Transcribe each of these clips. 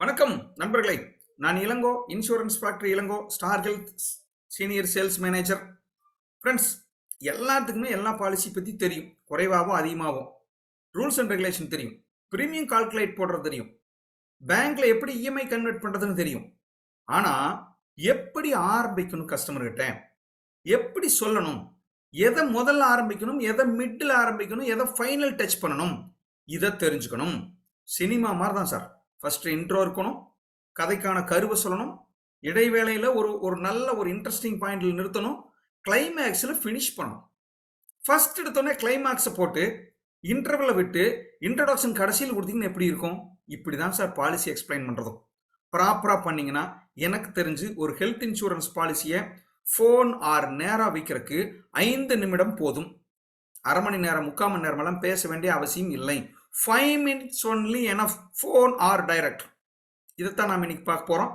வணக்கம் நண்பர்களே. நான் Ilango, insurance factory Ilango, star health senior sales manager. Friends, எல்லாத்துக்குமே எல்லா பாலிசி பற்றி தெரியும், குறைவாகவும் அதிகமாகவும். ரூல்ஸ் அண்ட் ரெகுலேஷன் தெரியும், ப்ரீமியம் கால்குலேட் போடுறது தெரியும், பேங்க்ல எப்படி இஎம்ஐ கன்வெர்ட் பண்ணுறதுன்னு தெரியும். ஆனால் எப்படி ஆரம்பிக்கணும், கஸ்டமர்கிட்ட எப்படி சொல்லணும், எதை முதல்ல ஆரம்பிக்கணும், எதை மிடில் ஆரம்பிக்கணும், எதை ஃபைனல் டச் பண்ணணும், இதை தெரிஞ்சுக்கணும். சினிமா மாதிரி தான் சார். ஃபர்ஸ்ட் இன்ட்ரோ இருக்கணும், கதைக்கான கருவை சொல்லணும், இடைவேளையில் ஒரு நல்ல ஒரு இன்ட்ரெஸ்டிங் பாயிண்டில் நிறுத்தணும், கிளைமேக்ஸில் ஃபினிஷ் பண்ணணும். ஃபர்ஸ்ட் எடுத்தோடனே கிளைமேக்ஸை போட்டு இன்டர்வலை விட்டு இன்ட்ரடக்ஷன் கடைசியில் கொடுத்தீங்கன்னா எப்படி இருக்கும்? இப்படி தான் சார் பாலிசி எக்ஸ்பிளைன் பண்ணுறதும். ப்ராப்பராக பண்ணிங்கன்னா எனக்கு தெரிஞ்சு ஒரு ஹெல்த் இன்சூரன்ஸ் பாலிசியை ஃபோன் ஆர் நேராக வைக்கிறதுக்கு 5 நிமிடம் போதும். அரை மணி நேரம் 3/4 மணி நேரமெல்லாம் பேச வேண்டிய அவசியம் இல்லை. 5 minutes only enough, phone or direct. இதைத்தான் நாம் இன்னைக்கு பார்க்க போகிறோம்.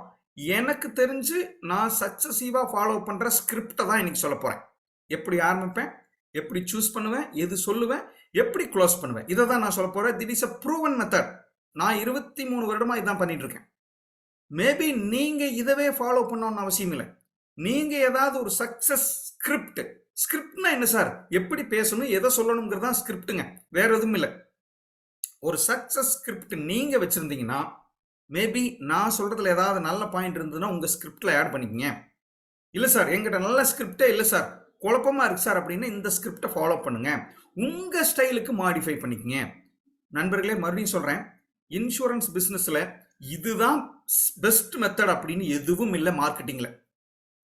எனக்கு தெரிஞ்சு நான் சக்சஸிவாக ஃபாலோ பண்ணுற ஸ்கிரிப்டை தான் இன்னைக்கு சொல்ல போகிறேன். எப்படி ஆரம்பிப்பேன், எப்படி சூஸ் பண்ணுவேன், எது சொல்லுவேன், எப்படி க்ளோஸ் பண்ணுவேன், இதை தான் நான் சொல்ல போகிறேன். திட் இஸ் அ ப்ரூவன் மெத்தட். நான் 23 வருடமாக இதான் பண்ணிட்டு இருக்கேன். மேபி நீங்கள் இதவே ஃபாலோ பண்ணணும்னு அவசியம் இல்லை. நீங்கள் ஏதாவது ஒரு சக்சஸ் ஸ்கிரிப்ட்னா என்ன சார், எப்படி பேசணும், எதை சொல்லணுங்கிறது தான் ஸ்கிரிப்டுங்க, வேற எதுவும் இல்லை. ஒரு சக்சஸ் ஸ்கிரிப்ட் நீங்க வச்சிருந்தீங்கன்னா, மேபி நான் சொல்றதுல ஏதாவது நல்ல பாயிண்ட் இருந்ததுன்னா உங்க ஸ்கிரிப்ட்ல ஆட் பண்ணிக்கங்க. இல்ல சார், எங்கிட்ட நல்ல ஸ்கிரிப்டே இல்லை சார், குழப்பமா இருக்கு சார் அப்படின்னா இந்த ஸ்கிரிப்டை ஃபாலோ பண்ணுங்க, உங்க ஸ்டைலுக்கு மாடிஃபை பண்ணிக்கங்க. நண்பர்களே, மறுபடியும் சொல்றேன், இன்சூரன்ஸ் பிசினஸ்ல இதுதான் பெஸ்ட் மெத்தட் அப்படின்னு எதுவும் இல்லை. மார்க்கெட்டிங்ல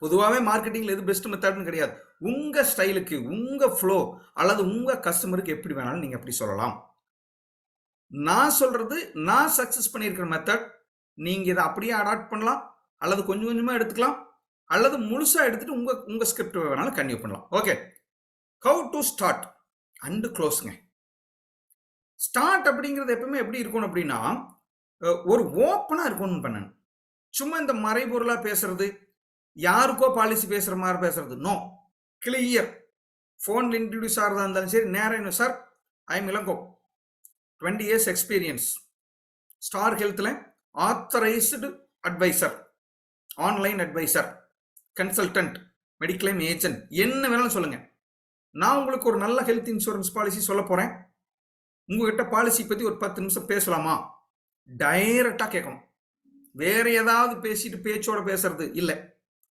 பொதுவாகவே மார்க்கெட்டிங்ல எது பெஸ்ட் மெத்தட்னு கிடையாது. உங்க ஸ்டைலுக்கு, உங்க ஃப்ளோ அல்லது உங்க கஸ்டமருக்கு எப்படி வேணாலும் நீங்க அப்படி சொல்லலாம். நான் சொல்றது நான் சக்சஸ் பண்ணியிருக்கிற மெத்தட். நீங்க இதை அப்படியே அடாப்ட் பண்ணலாம், அல்லது கொஞ்சம் கொஞ்சமா எடுத்துக்கலாம், அல்லது முழுசா எடுத்துட்டு உங்க உங்க ஸ்கிரிப்ட் வேணாலும் கன்டினியூ பண்ணலாம். Okay, how to start and க்ளோஸ்ங்க. ஸ்டார்ட் அப்படிங்கிறது எப்பவுமே எப்படி இருக்கணும் அப்படின்னா, ஒரு ஓப்பனா இருக்கணும்னு பண்ணேன். சும்மா இந்த மறைபொருளா பேசுறது, யாருக்கோ பாலிசி பேசுற மாதிரி பேசுறது, நோ. கிளியர். ஃபோன்ல இன்ட்ரடியூஸ் ஆகிறதா இருந்தாலும் சரி, நேரம் sir, I am Elango, 20 years experience, star ஹெல்த்ல authorised advisor, online advisor, consultant, mediclaim agent, என்ன வேணாலும் சொல்லுங்க. நான் உங்களுக்கு ஒரு நல்ல ஹெல்த் இன்சூரன்ஸ் பாலிசி சொல்ல போறேன். உங்ககிட்ட பாலிசி பத்தி ஒரு 10 நிமிஷம் பேசலாமா? டைரக்டா கேட்கணும். வேற ஏதாவது பேசிட்டு பேச்சோட பேசுறது இல்லை,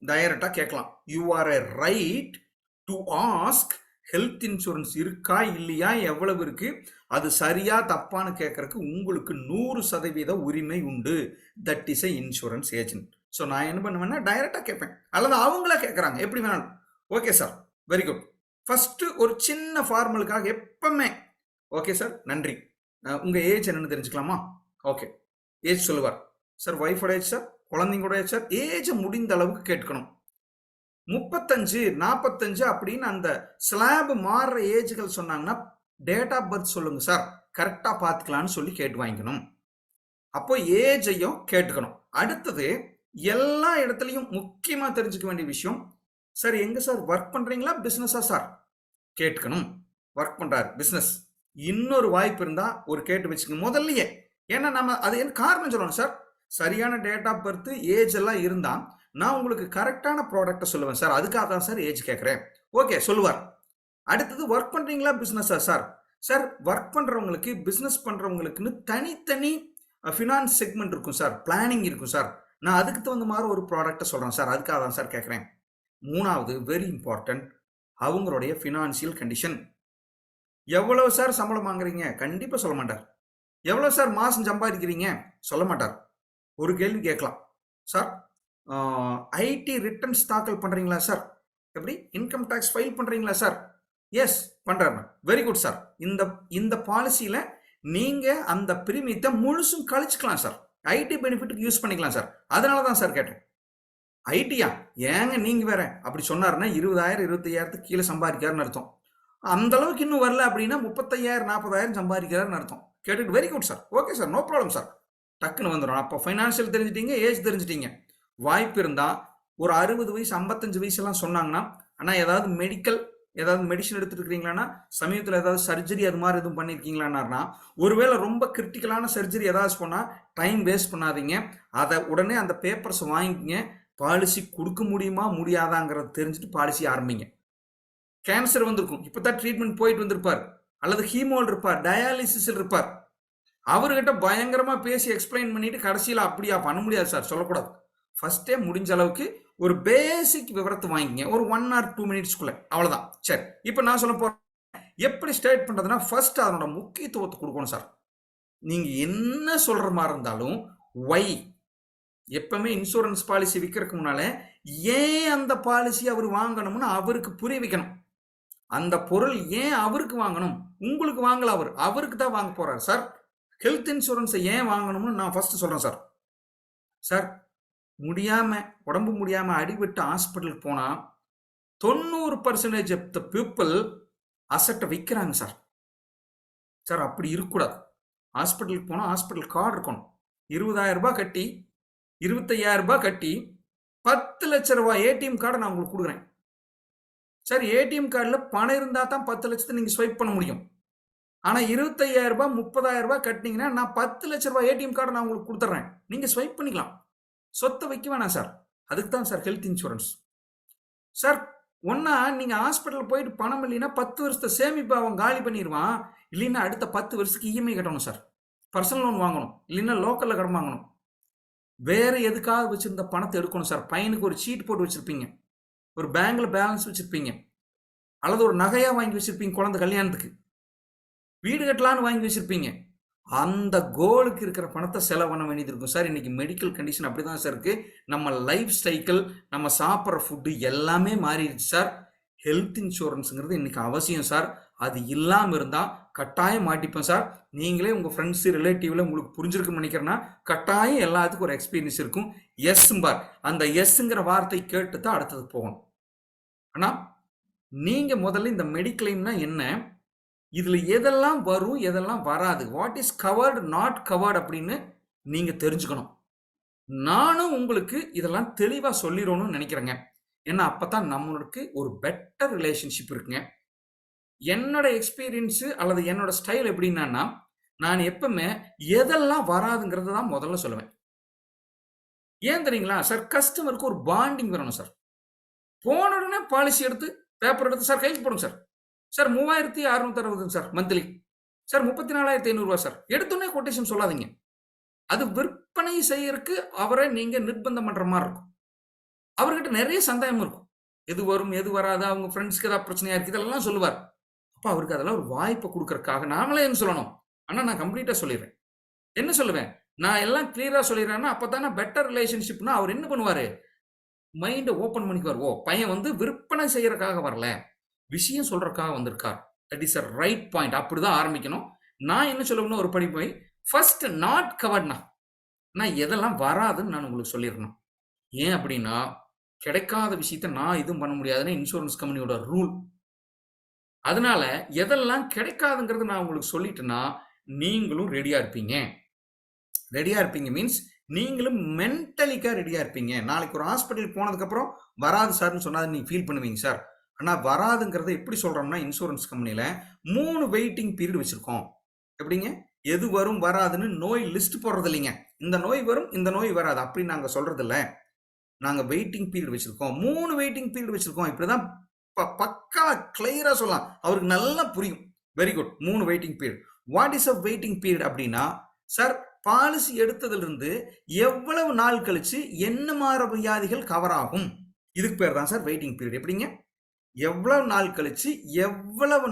டைரக்டா கேட்கலாம். You are a right to ask, health insurance இருக்கா இல்லையா, எவ்வளவு இருக்கு, அது சரியா தப்பான்னு கேட்கறதுக்கு உங்களுக்கு 100% உரிமை உண்டு. That is a insurance agent. So நான் என்ன பண்ணுவேன்னா டைரக்டா கேட்பேன், அல்லது அவங்களா கேட்கறாங்க, எப்படி வேணாலும். Okay sir, very good. First ஒரு சின்ன ஃபார்மலுக்காக எப்பவுமே ஓகே சார், நன்றி, உங்க ஏஜ் என்னன்னு தெரிஞ்சுக்கலாமா? ஓகே, ஏஜ் சொல்லுவார். சார் ஒய்ஃபோட ஏஜ் சார், குழந்தைங்களோட ஏஜ் சார், ஏஜ் முடிந்த அளவுக்கு கேட்கணும். 35, 45 அப்படின்னு அந்த ஸ்லாப் மாறுற ஏஜ்கள் சொன்னாங்கன்னா டேட் ஆஃப் பர்த் சொல்லுங்க சார், கரெக்டா பார்த்துக்கலான்னு சொல்லி கேட்டு வாங்கிக்கணும். அப்போ ஏஜையும் கேட்டுக்கணும். அடுத்தது, எல்லா இடத்துலையும் முக்கியமா தெரிஞ்சுக்க வேண்டிய விஷயம், சார் எங்க சார் ஒர்க் பண்றீங்களா, பிசினஸா சார், கேட்கணும். ஒர்க் பண்றாரு, பிசினஸ். இன்னொரு வாய்ப்பு இருந்தா ஒரு கேட்டு வச்சுக்கணும் முதல்லயே. ஏன்னா நம்ம அது என்ன காரணம் சொல்லணும் சார், சரியான டேட் ஆஃப் பர்த் ஏஜ் எல்லாம் இருந்தா நான் உங்களுக்கு கரெக்டான ப்ராடக்ட்டை சொல்லுவேன் சார், அதுக்காக தான் சார் ஏஜ் கேட்குறேன். ஓகே சொல்லுவார். அடுத்தது, ஒர்க் பண்ணுறீங்களா பிஸ்னஸா சார்? சார் ஒர்க் பண்ணுறவங்களுக்கு, பிஸ்னஸ் பண்ணுறவங்களுக்குன்னு தனித்தனி ஃபினான்ஸ் செக்மெண்ட் இருக்கும் சார், பிளானிங் இருக்கும் சார், நான் அதுக்கு தகுந்த மாதிரி ஒரு ப்ராடக்ட்டை சொல்கிறேன் சார், அதுக்காக தான் சார் கேட்குறேன். மூணாவது, வெரி இம்பார்ட்டன்ட், அவங்களுடைய ஃபினான்சியல் கண்டிஷன். எவ்வளவு சார் சம்பளம் வாங்குறீங்க? கண்டிப்பாக சொல்ல மாட்டார். எவ்வளோ சார் மாதம் சம்பாதிக்கிறீங்க? சொல்ல மாட்டார். ஒரு கேள்வி கேட்கலாம், சார் ஐடி ரிட்டர்ன்ஸ் தாக்கல் பண்றீங்களா சார்? எப்படி இன்கம் டாக்ஸ் ஃபைல் பண்றீங்களா சார்? எஸ் பண்றேன். Very good sir. இந்த பாலிசியில நீங்க அந்த பிரீமியத்தை முழுசும் கழிச்சுக்கலாம் சார், ஐடி பெனிஃபிட்டுக்கு யூஸ் பண்ணிக்கலாம் சார், அதனால தான் சார் கேட்டேன். ஐடியா ஏங்க நீங்க வேற அப்படி சொன்னாருன்னா 20,000 25,000 கீழே சம்பாதிக்கிறாருன்னு அர்த்தம். அந்த அளவுக்கு இன்னும் வரல அப்படின்னா 35,000 40,000 சம்பாதிக்கிறாருன்னு அர்த்தம். கேட்டுட்டு very good sir, okay sir, no problem sir, டக்குன்னு வந்துடும். அப்போ ஃபைனான்சியல் தெரிஞ்சிட்டீங்க, ஏஜ் தெரிஞ்சிட்டீங்க. வாய்ப்பு இருந்தால் ஒரு 60 வயசு 55 வயசுலாம் சொன்னாங்கன்னா, ஆனால் ஏதாவது மெடிக்கல் ஏதாவது மெடிசன் எடுத்துட்டு இருக்கிறீங்களான்னா, சமீபத்தில் ஏதாவது சர்ஜரி அது மாதிரி எதுவும் பண்ணியிருக்கீங்களான்னா, ஒருவேளை ரொம்ப கிரிட்டிக்கலான சர்ஜரி ஏதாவது பண்ணால் டைம் வேஸ்ட் பண்ணாதீங்க. அதை உடனே அந்த பேப்பர்ஸ் வாங்கிக்கங்க. பாலிசி கொடுக்க முடியுமா முடியாதாங்கிறத தெரிஞ்சுட்டு பாலிசி ஆரம்பிங்க. கேன்சர் வந்திருக்கும், இப்போ தான் ட்ரீட்மெண்ட் போயிட்டு வந்திருப்பார், அல்லது ஹீமோல் இருப்பார், டயாலிசிஸில் இருப்பார். அவர்கிட்ட பயங்கரமா பேசி எக்ஸ்பிளைன் பண்ணிட்டு கடைசியில் அப்படியா பண்ண முடியாது சார் சொல்லக்கூடாது. ஃபர்ஸ்டே முடிஞ்ச அளவுக்கு ஒரு பேசிக் விவரத்தை வாங்கிங்க, ஒரு 1 or 2 மினிட்ஸ்க்குள்ள, அவ்வளவுதான். சரி, இப்போ நான் சொல்ல போறேன் எப்படி ஸ்டேட் பண்றதுன்னா, ஃபர்ஸ்ட் அதனோட முக்கியத்துவத்தை கொடுக்கணும் சார். நீங்க என்ன சொல்ற மாதிரி இருந்தாலும் வை, எப்பவுமே இன்சூரன்ஸ் பாலிசி விற்கிறதுக்கு முன்னால ஏன் அந்த பாலிசி அவர் வாங்கணும்னு அவருக்கு புரிய வைக்கணும். அந்த பொருள் ஏன் அவருக்கு வாங்கணும், உங்களுக்கு வாங்கல, அவருக்கு தான் வாங்க போறாரு சார். ஹெல்த் இன்சூரன்ஸை ஏன் வாங்கணும்னு நான் ஃபர்ஸ்ட் சொல்றேன் சார். சார், முடியாம உடம்பு முடியாம அடிபட்டு ஹாஸ்பிட்டலுக்கு போனா 90% ஆஃப் த பீப்புள் அசட்டை விற்கிறாங்க சார். சார் அப்படி இருக்கக்கூடாது. ஹாஸ்பிட்டலுக்கு போனால் ஹாஸ்பிட்டல் கார்டு இருக்கணும். 20,000 ரூபாய் கட்டி 25,000 ரூபாய் கட்டி 10 லட்ச ரூபாய் ஏடிஎம் கார்டை நான் உங்களுக்கு கொடுக்குறேன் சார். ஏடிஎம் கார்டில் பணம் இருந்தால் தான் 10 லட்சத்தை நீங்கள் ஸ்வைப் பண்ண முடியும். ஆனால் 25,000 ரூபாய் 30,000 ரூபாய் கட்டினீங்கன்னா நான் 10 லட்ச ரூபாய் ஏடிஎம் கார்டை நான் உங்களுக்கு கொடுத்துட்றேன், நீங்கள் ஸ்வைப் பண்ணிக்கலாம். சொத்தை வைக்க வேணாம் சார். அதுக்கு தான் சார் ஹெல்த் இன்சூரன்ஸ். சார், ஒன்னா நீங்க ஹாஸ்பிட்டல் போயிட்டு பணம் இல்லைன்னா 10 வருஷத்தை சேமிப்பு அவன் காலி பண்ணிடுவான். இல்லைன்னா அடுத்த 10 வருஷத்துக்கு இஎம்ஐ கட்டணும் சார். பர்சனல் லோன் வாங்கணும், இல்லைன்னா லோக்கல்ல கடன் வாங்கணும். வேற எதுக்காக வச்சிருந்த பணத்தை எடுக்கணும் சார். பையனுக்கு ஒரு சீட் போட்டு வச்சிருப்பீங்க, ஒரு பேங்க்ல பேலன்ஸ் வச்சிருப்பீங்க, அல்லது ஒரு நகையா வாங்கி வச்சிருப்பீங்க, குழந்தை கல்யாணத்துக்கு வீடு கட்டலான்னு வாங்கி வச்சிருப்பீங்க. அந்த கோலுக்கு இருக்கிற பணத்தை செலவு பண்ண வேண்டியது இருக்கும் சார். இன்னைக்கு மெடிக்கல் கண்டிஷன் அப்படிதான் சார் இருக்கு. நம்ம லைஃப் ஸ்டைல், நம்ம சாப்பிட்ற ஃபுட்டு எல்லாமே மாறிடுச்சு சார். ஹெல்த் இன்சூரன்ஸுங்கிறது இன்னைக்கு அவசியம் சார். அது இல்லாமல் இருந்தால் கட்டாயம் மாட்டிப்பேன் சார். நீங்களே உங்கள் ஃப்ரெண்ட்ஸு ரிலேட்டிவ்ல உங்களுக்கு புரிஞ்சிருக்குன்னு நினைக்கிறேன்னா கட்டாயம் எல்லாத்துக்கும் ஒரு எக்ஸ்பீரியன்ஸ் இருக்கும். எஸ்ஸும்பார், அந்த எஸ்ஸுங்கிற வார்த்தை கேட்டு தான் அடுத்தது போகணும். ஆனால் நீங்கள் முதல்ல இந்த மெடிக்ளைம்னா என்ன, இதுல எதெல்லாம் வரும் எதெல்லாம் வராது, what is covered not covered அப்படின்னு நீங்க தெரிஞ்சுக்கணும். நானும் உங்களுக்கு இதெல்லாம் தெளிவா சொல்லிடணும்னு நினைக்கிறேங்க. ஏன்னா அப்பதான் நம்மளுக்கு ஒரு பெட்டர் ரிலேஷன்ஷிப் இருக்குங்க. என்னோட எக்ஸ்பீரியன்ஸ் அல்லது என்னோட ஸ்டைல் எப்படின்னா, நான் எப்பவுமே எதெல்லாம் வராதுங்கிறத தான் முதல்ல சொல்லுவேன். ஏன் தெரியுங்களா சார், கஸ்டமருக்கு ஒரு பாண்டிங் வரணும் சார். போன உடனே பாலிசி எடுத்து பேப்பர் எடுத்து சார் கைக்கு போடுங்க sir. Sir 3,660 sir monthly. Sir 34,500 ரூபாய் சார். எடுத்தோடனே கொட்டேஷன் சொல்லாதீங்க. அது விற்பனை செய்யறதுக்கு அவரை நீங்க நிர்பந்தம் பண்ற மாதிரி இருக்கும். அவர்கிட்ட நிறைய சந்தேகம் இருக்கும். எது வரும் எது வராது, அவங்க ஃப்ரெண்ட்ஸ்க்கு ஏதாவது பிரச்சனையா இருக்கு, இதெல்லாம் சொல்லுவார். அப்ப அவருக்கு அதெல்லாம் ஒரு வாய்ப்பை கொடுக்கறதுக்காக நாமளே என்ன சொல்லணும், ஆனா நான் கம்ப்ளீட்டா சொல்லிடுறேன். என்ன சொல்லுவேன், நான் எல்லாம் கிளியரா சொல்லிடுறேன்னா அப்பதானே பெட்டர் ரிலேஷன்ஷிப்னா அவர் என்ன பண்ணுவாரு, மைண்டை ஓப்பன் பண்ணிக்குவார். ஓ, பையன் வந்து விற்பனை செய்யறதுக்காக வரல, விஷயம் சொல்றதுக்காக வந்திருக்கார். That is a right point. அப்படிதான் ஆரம்பிக்கணும். நான் என்ன சொல்லணும்னு ஒரு படி போய் ஃபர்ஸ்ட் நாட் கவர்ட்னா நான் எதெல்லாம் வராதுன்னு நான் உங்களுக்கு சொல்லிடணும். ஏன் அப்படின்னா, கிடைக்காத விஷயத்த நான் எதுவும் பண்ண முடியாதுன்னு இன்சூரன்ஸ் கம்பெனியோட ரூல். அதனால எதெல்லாம் கிடைக்காதுங்கிறது நான் உங்களுக்கு சொல்லிட்டேன்னா நீங்களும் ரெடியா இருப்பீங்க. ரெடியா இருப்பீங்க மீன்ஸ் நீங்களும் மென்டலிக்கா ரெடியா இருப்பீங்க. நாளைக்கு ஒரு ஹாஸ்பிட்டல் போனதுக்கு அப்புறம் வராது சார்னு சொன்னா நீங்க ஃபீல் பண்ணுவீங்க சார். ஆனா வராதுங்கிறத எப்படி சொல்றோம்னா, இன்சூரன்ஸ் கம்பெனில 3 வெயிட்டிங் பீரியட் வச்சிருக்கோம். எப்படிங்க, எது வரும் வராதுன்னு நோய் லிஸ்ட் போடுறது இல்லைங்க. இந்த நோய் வரும் இந்த நோய் வராது அப்படி நாங்க சொல்றது இல்ல. நாங்க வெயிட்டிங் பீரியட் வச்சிருக்கோம், 3 வெயிட்டிங் பீரியட் வச்சிருக்கோம். இப்படிதான் பக்கா கிளியரா சொல்லலாம், அவருக்கு நல்லா புரியும். Very good. 3 waiting period. What is a waiting period அப்படின்னா, சார் பாலிசி எடுத்ததுல இருந்து எவ்வளவு நாள் கழிச்சு என்ன மாதிரி வியாதிகள் கவர் ஆகும், இதுக்கு பேர் தான் சார் வெயிட்டிங் பீரியட். எப்படிங்க, எவ்வளவு நாள் கழிச்சு எவ்வளவு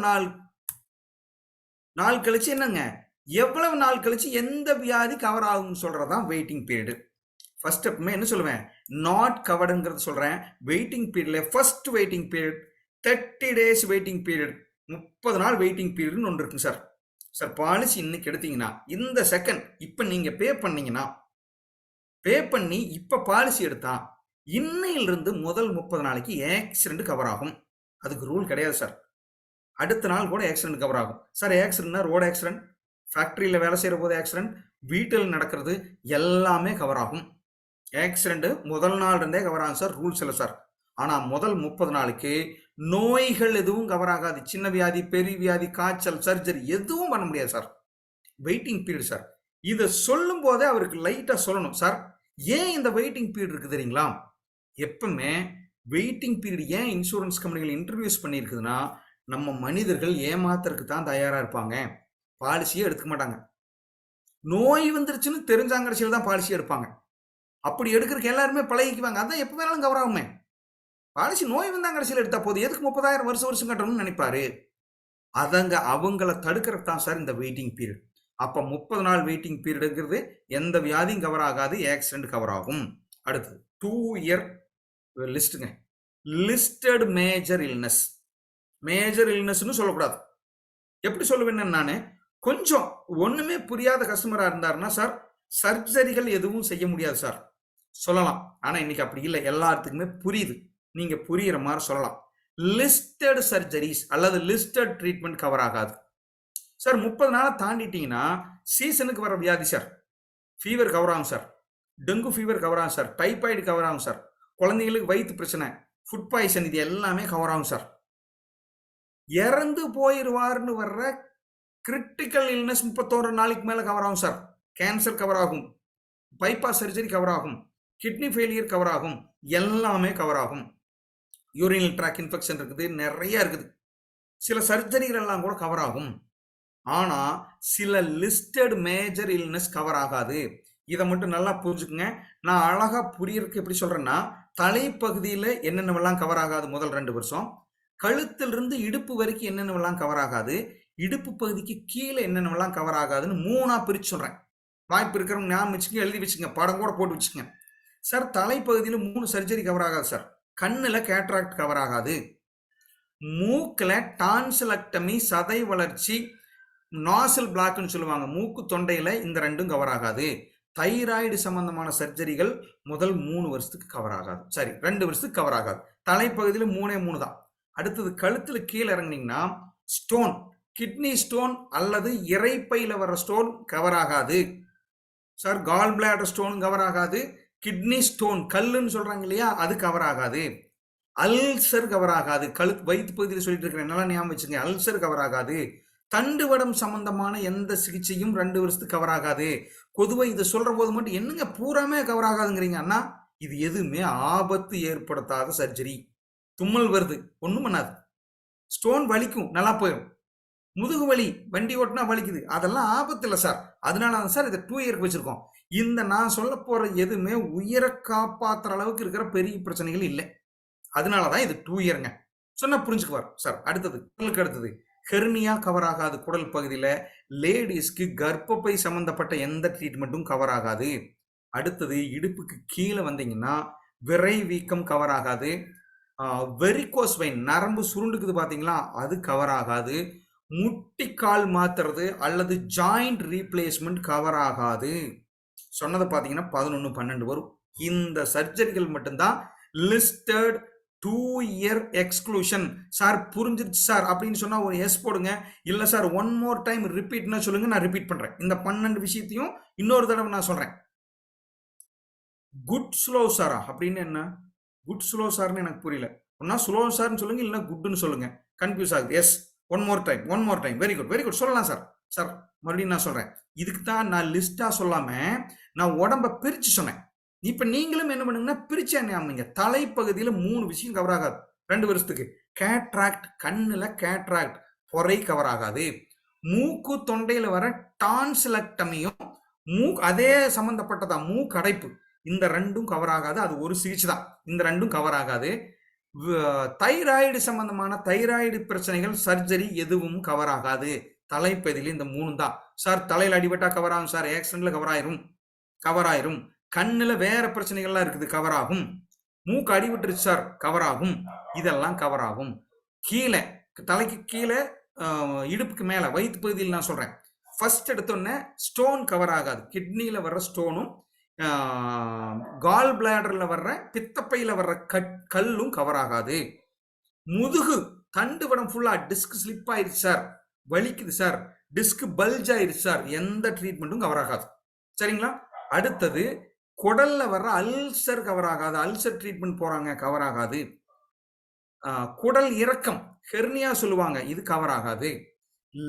நாள் கழிச்சு என்னங்க, எவ்வளவு நாள் கழிச்சு எந்த வியாதி கவர் ஆகும்னு சொல்றதான் வெயிட்டிங் பீரியட். ஃபர்ஸ்ட் எப்பவுமே என்ன சொல்லுவேன், நாட் கவர்டுங்கிறது சொல்றேன். வெயிட்டிங் பீரியட்ல first waiting period 30 days waiting period, 30 நாள் வெயிட்டிங் பீரியட்னு ஒன்று இருக்கு சார். சார் பாலிசி இன்னைக்கு எடுத்தீங்கன்னா இந்த செகண்ட் இப்ப நீங்க பே பண்ணீங்கன்னா, பே பண்ணி இப்ப பாலிசி எடுத்தா இன்னையிலிருந்து முதல் 30 நாளைக்கு ஆக்சிடென்ட் கவர் ஆகும். அதுக்கு ரூல் கிடையாது சார். அடுத்த நாள் கூட ஆக்சிடென்ட் கவர் ஆகும் சார். ஆக்சிடென்ட்னா ரோடு ஆக்சிடென்ட், ஃபேக்டரியில் வேலை செய்கிற போது ஆக்சிடென்ட், வீட்டில் நடக்கிறது எல்லாமே கவர் ஆகும். ஆக்சிடென்ட் முதல் நாள் இருந்தே கவர் ஆகும் சார். ரூல்ஸ் இல்லை சார். ஆனா முதல் 30 நாளுக்கு நோய்கள் எதுவும் கவர் ஆகாது. சின்ன வியாதி, பெரிய வியாதி, காய்ச்சல், சர்ஜரி எதுவும் பண்ண முடியாது சார். Waiting period sir. இதை சொல்லும் போதே அவருக்கு லைட்டா சொல்லணும் சார். ஏன் இந்த வெயிட்டிங் பீரியட் இருக்கு தெரியுங்களா? எப்பவுமே வெயிட்டிங் பீரியட் ஏன் இன்சூரன்ஸ் கம்பெனிகள் இன்ட்ரடியூஸ் பண்ணியிருக்குதுன்னா, நம்ம மனிதர்கள் ஏமாத்துறதுக்கு தான் தயாரா இருப்பாங்க. பாலிசியே எடுக்க மாட்டாங்க. நோய் வந்துருச்சுன்னு தெரிஞ்சாங்க கடைசியில் தான் பாலிசி எடுப்பாங்க. அப்படி எடுக்கிறதுக்கு எல்லாருமே பழகிக்குவாங்க. அதான் எப்போ வேணாலும் கவர் ஆகுமே. பாலிசி நோய் வந்தாங்க கடைசியில் எடுத்தா போதும், எதுக்கு 30,000 வருஷம் வருஷம் கட்டணும்னு நினைப்பாரு. அவங்கள தடுக்கிறது தான் சார் இந்த வெயிட்டிங் பீரியட். அப்ப 30 நாள் வெயிட்டிங் பீரியட் இருக்கிறது, எந்த வியாதியும் கவர் ஆகாது, ஆக்சிடென்ட் கவர் ஆகும். அடுத்தது 2 இயர் லிஸ்ட்டுங்க. Listed major illness. மேஜர் இல்னஸ்னு சொல்லக்கூடாது. எப்படி சொல்லுவேன்னு நான், கொஞ்சம் ஒண்ணுமே புரியாத கஸ்டமரா இருந்தாருன்னா, சார் சர்ஜரிகள் எதுவும் செய்ய முடியாது சார் சொல்லலாம். ஆனா இன்னைக்கு அப்படி இல்லை, எல்லாத்துக்குமே புரியுது. நீங்க புரியுற மாதிரி சொல்லலாம். லிஸ்டட் சர்ஜரிஸ் அல்லது லிஸ்டட் ட்ரீட்மெண்ட் கவர் ஆகாது சார். 30 நாளை தாண்டிட்டீங்கன்னா சீசனுக்கு வர வியாதி சார், ஃபீவர் கவர் ஆகும் சார், டெங்கு ஃபீவர் கவர் ஆகும் சார், டைபாய்டு கவர் ஆகும் சார், குழந்தைங்களுக்கு வயிற்று பிரச்சனை, ஃபுட் பாய்சன், இது எல்லாமே கவர் ஆகும் சார். இறந்து போயிடுவார்னு வர்ற கிரிட்டிக்கல் இல்னஸ் 31 நாளைக்கு மேல கவர் ஆகும் சார். கேன்சர் கவர் ஆகும், பைபாஸ் சர்ஜரி கவர் ஆகும், கிட்னி ஃபெயிலியர் கவர் ஆகும், எல்லாமே கவர் ஆகும். யூரினல் ட்ராக் இன்ஃபெக்ஷன் இருக்குது, நிறைய இருக்குது. சில சர்ஜரிகள் எல்லாம் கூட கவர் ஆகும். ஆனா சில லிஸ்டட் மேஜர் இல்னஸ் கவர் ஆகாது. இதை மட்டும் நல்லா புரிஞ்சுக்குங்க. நான் அழகா புரியறதுக்கு எப்படி சொல்றேன்னா, தலைப்பகுதியில் என்னென்னவெல்லாம் கவர் ஆகாது முதல் 2 வருஷம், கழுத்திலிருந்து இடுப்பு வரைக்கும் என்னென்னவெல்லாம் கவர் ஆகாது, இடுப்பு பகுதிக்கு கீழே என்னென்னவெல்லாம் கவர் ஆகாதுன்னு 3ஆ பிரிச்சு சொல்றேன். வாய்ப்பு இருக்கிறவங்க ஞாபகம் வச்சுங்க, எழுதி வச்சுங்க, படம் கூட போட்டு வச்சுங்க. சார் தலைப்பகுதியில் 3 சர்ஜரி கவர் ஆகாது சார். கண்ணில் கேட்ராக்ட் கவர் ஆகாது, மூக்கில் டான்சிலக்டமி சதை வளர்ச்சி நாசல் பிளாக்னு சொல்லுவாங்க, மூக்கு தொண்டையில், இந்த 2ம் கவர் ஆகாது. தைராய்டு சம்பந்தமான சர்ஜரிகள் முதல் 3 வருஷத்துக்கு கவர் ஆகாது. சரி, 2 வருஷத்துக்கு கவர் ஆகாது. தலைப்பகுதியில் 3 தான். அடுத்தது கழுத்தில் கீழே இறங்குனீங்கன்னா ஸ்டோன், கிட்னி ஸ்டோன் அல்லது இரைப்பையில் வர ஸ்டோன் கவர் ஆகாது sir. Gall bladder stone cover ஆகாது. கிட்னி ஸ்டோன் கல்லுன்னு சொல்றாங்க இல்லையா, அது கவர் ஆகாது. அல்சர் கவர் ஆகாது. வயிற்று பகுதியில் சொல்லிட்டு இருக்கிறேன், நல்லா ஞாபகம் வச்சுங்க. அல்சர் கவர் ஆகாது. தண்டுவடம் சம்பந்தமான எந்த சிகிச்சையும் 2 வருஷத்துக்கு கவர் ஆகாது. பொதுவாக இதை சொல்ற போது மட்டும் என்னங்க பூராமே கவர் ஆகாதுங்கிறீங்க அண்ணா, இது எதுவுமே ஆபத்து ஏற்படுத்தாத சர்ஜரி. தும்மல் வருது, ஒன்றும் பண்ணாது. ஸ்டோன் வலிக்கும், நல்லா போயிடும். முதுகு வலி, வண்டி ஓட்டினா வலிக்குது, அதெல்லாம் ஆபத்து இல்லை சார். அதனால தான் சார் இதை 2 இயருக்கு வச்சிருக்கோம். இந்த நான் சொல்ல போற எதுவுமே உயிரை காப்பாற்றுற அளவுக்கு இருக்கிற பெரிய பிரச்சனைகள் இல்லை. அதனாலதான் இது 2 இயருங்க. சொன்னா புரிஞ்சுக்குவார் சார். அடுத்தது ஹெர்னியா கவர் ஆகாது. குடல் பகுதியில் லேடிஸ்க்கு கர்ப்பப்பை சம்பந்தப்பட்ட எந்த ட்ரீட்மெண்ட்டும் கவர் ஆகாது. அடுத்தது இடுப்புக்கு கீழே வந்தீங்கன்னா விரை வீக்கம் கவர் ஆகாது. வெரிகோஸ் வெயின், நரம்பு சுருண்டுக்குது பாத்தீங்களா, அது கவர் ஆகாது. முட்டிக்கால் மாத்துறது அல்லது ஜாயிண்ட் ரீப்ளேஸ்மெண்ட் கவர் ஆகாது. சொன்னதை பார்த்தீங்கன்னா 11, 12 வரும். இந்த சர்ஜரிகள் மட்டும்தான் லிஸ்டட் 2 இயர் எக்ஸ்க்ளூஷன். சார் புரிஞ்சிருச்சு சார் அப்படின்னு சொன்னா ஒரு எஸ் போடுங்க. இல்ல சார் 1 மோர் டைம் ரிப்பீட்னா சொல்லுங்க, நான் ரிப்பீட் பண்றேன். இந்த 12 விஷயத்தையும் இன்னொரு தடவை நான் சொல்றேன். குட் ஸ்லோ சாரா அப்படின்னு என்ன? குட் ஸ்லோ சார்னு எனக்கு புரியல. ஒன்னா ஸ்லோ சார்னு சொல்லுங்க, இல்லைன்னா குட்னு சொல்லுங்க. கன்ஃபியூஸ் ஆகுது. Yes, one more time. Very good சொல்லலாம் சார். சார் மறுபடியும் நான் சொல்றேன். இதுக்கு தான் நான் லிஸ்டா சொல்லாம நான் உடம்ப பிரிச்சு சொன்னேன். இப்ப நீங்களும் என்ன பண்ணுங்கன்னா பிரிச்சு என்ன, தலைப்பகுதியில் 3 விஷயம் கவர் ஆகாது 2 வருஷத்துக்கு. கேட்ராக்ட், கண்ணுல கேட்ராக்ட் பொறை கவர் ஆகாது. மூக்கு தொண்டையில வர டான்சிலக்டமியும் அதே சம்பந்தப்பட்டதா மூக்கு அடைப்பு, இந்த 2ம் கவர் ஆகாது. அது ஒரு சிகிச்சை தான், இந்த 2ம் கவர் ஆகாது. தைராய்டு சம்பந்தமான தைராய்டு பிரச்சனைகள் சர்ஜரி எதுவும் கவர் ஆகாது. தலைப்பகுதியில் இந்த 3 தான் சார். தலையில் அடிபட்டா கவர் ஆகும் சார், ஆக்சிடென்ட்ல கவர் ஆயிரும். கண்ணுல வேற பிரச்சனைகள்லாம் இருக்குது, கவர் ஆகும். மூக்கு அடிபட்டுருச்சு சார், கவர் ஆகும். இதெல்லாம் கவர் ஆகும். கீழே தலைக்கு கீழே இடுப்புக்கு மேல வயிற்று பகுதியில் நான் சொல்றேன். ஃபர்ஸ்ட் எடுத்தோன்னே ஸ்டோன் கவர் ஆகாது. கிட்னியில வர்ற ஸ்டோனும் கால் பிளாடர்ல வர்ற பித்தப்பையில வர்ற கல்லும் கவர் ஆகாது. முதுகு தண்டுவடம் ஃபுல்லா டிஸ்க் ஸ்லிப் ஆயிடுச்சு சார், வலிக்குது சார், டிஸ்க் பல்ஜ் ஆயிடுச்சு சார், எந்த ட்ரீட்மெண்ட்டும் கவர் ஆகாது. சரிங்களா? அடுத்தது குடல்ல வர்ற அல்சர் கவர் ஆகாது. அல்சர் ட்ரீட்மெண்ட் போறாங்க, கவர் ஆகாது. குடல் இறக்கம் ஹெர்னியா சொல்லுவாங்க, இது கவர் ஆகாது.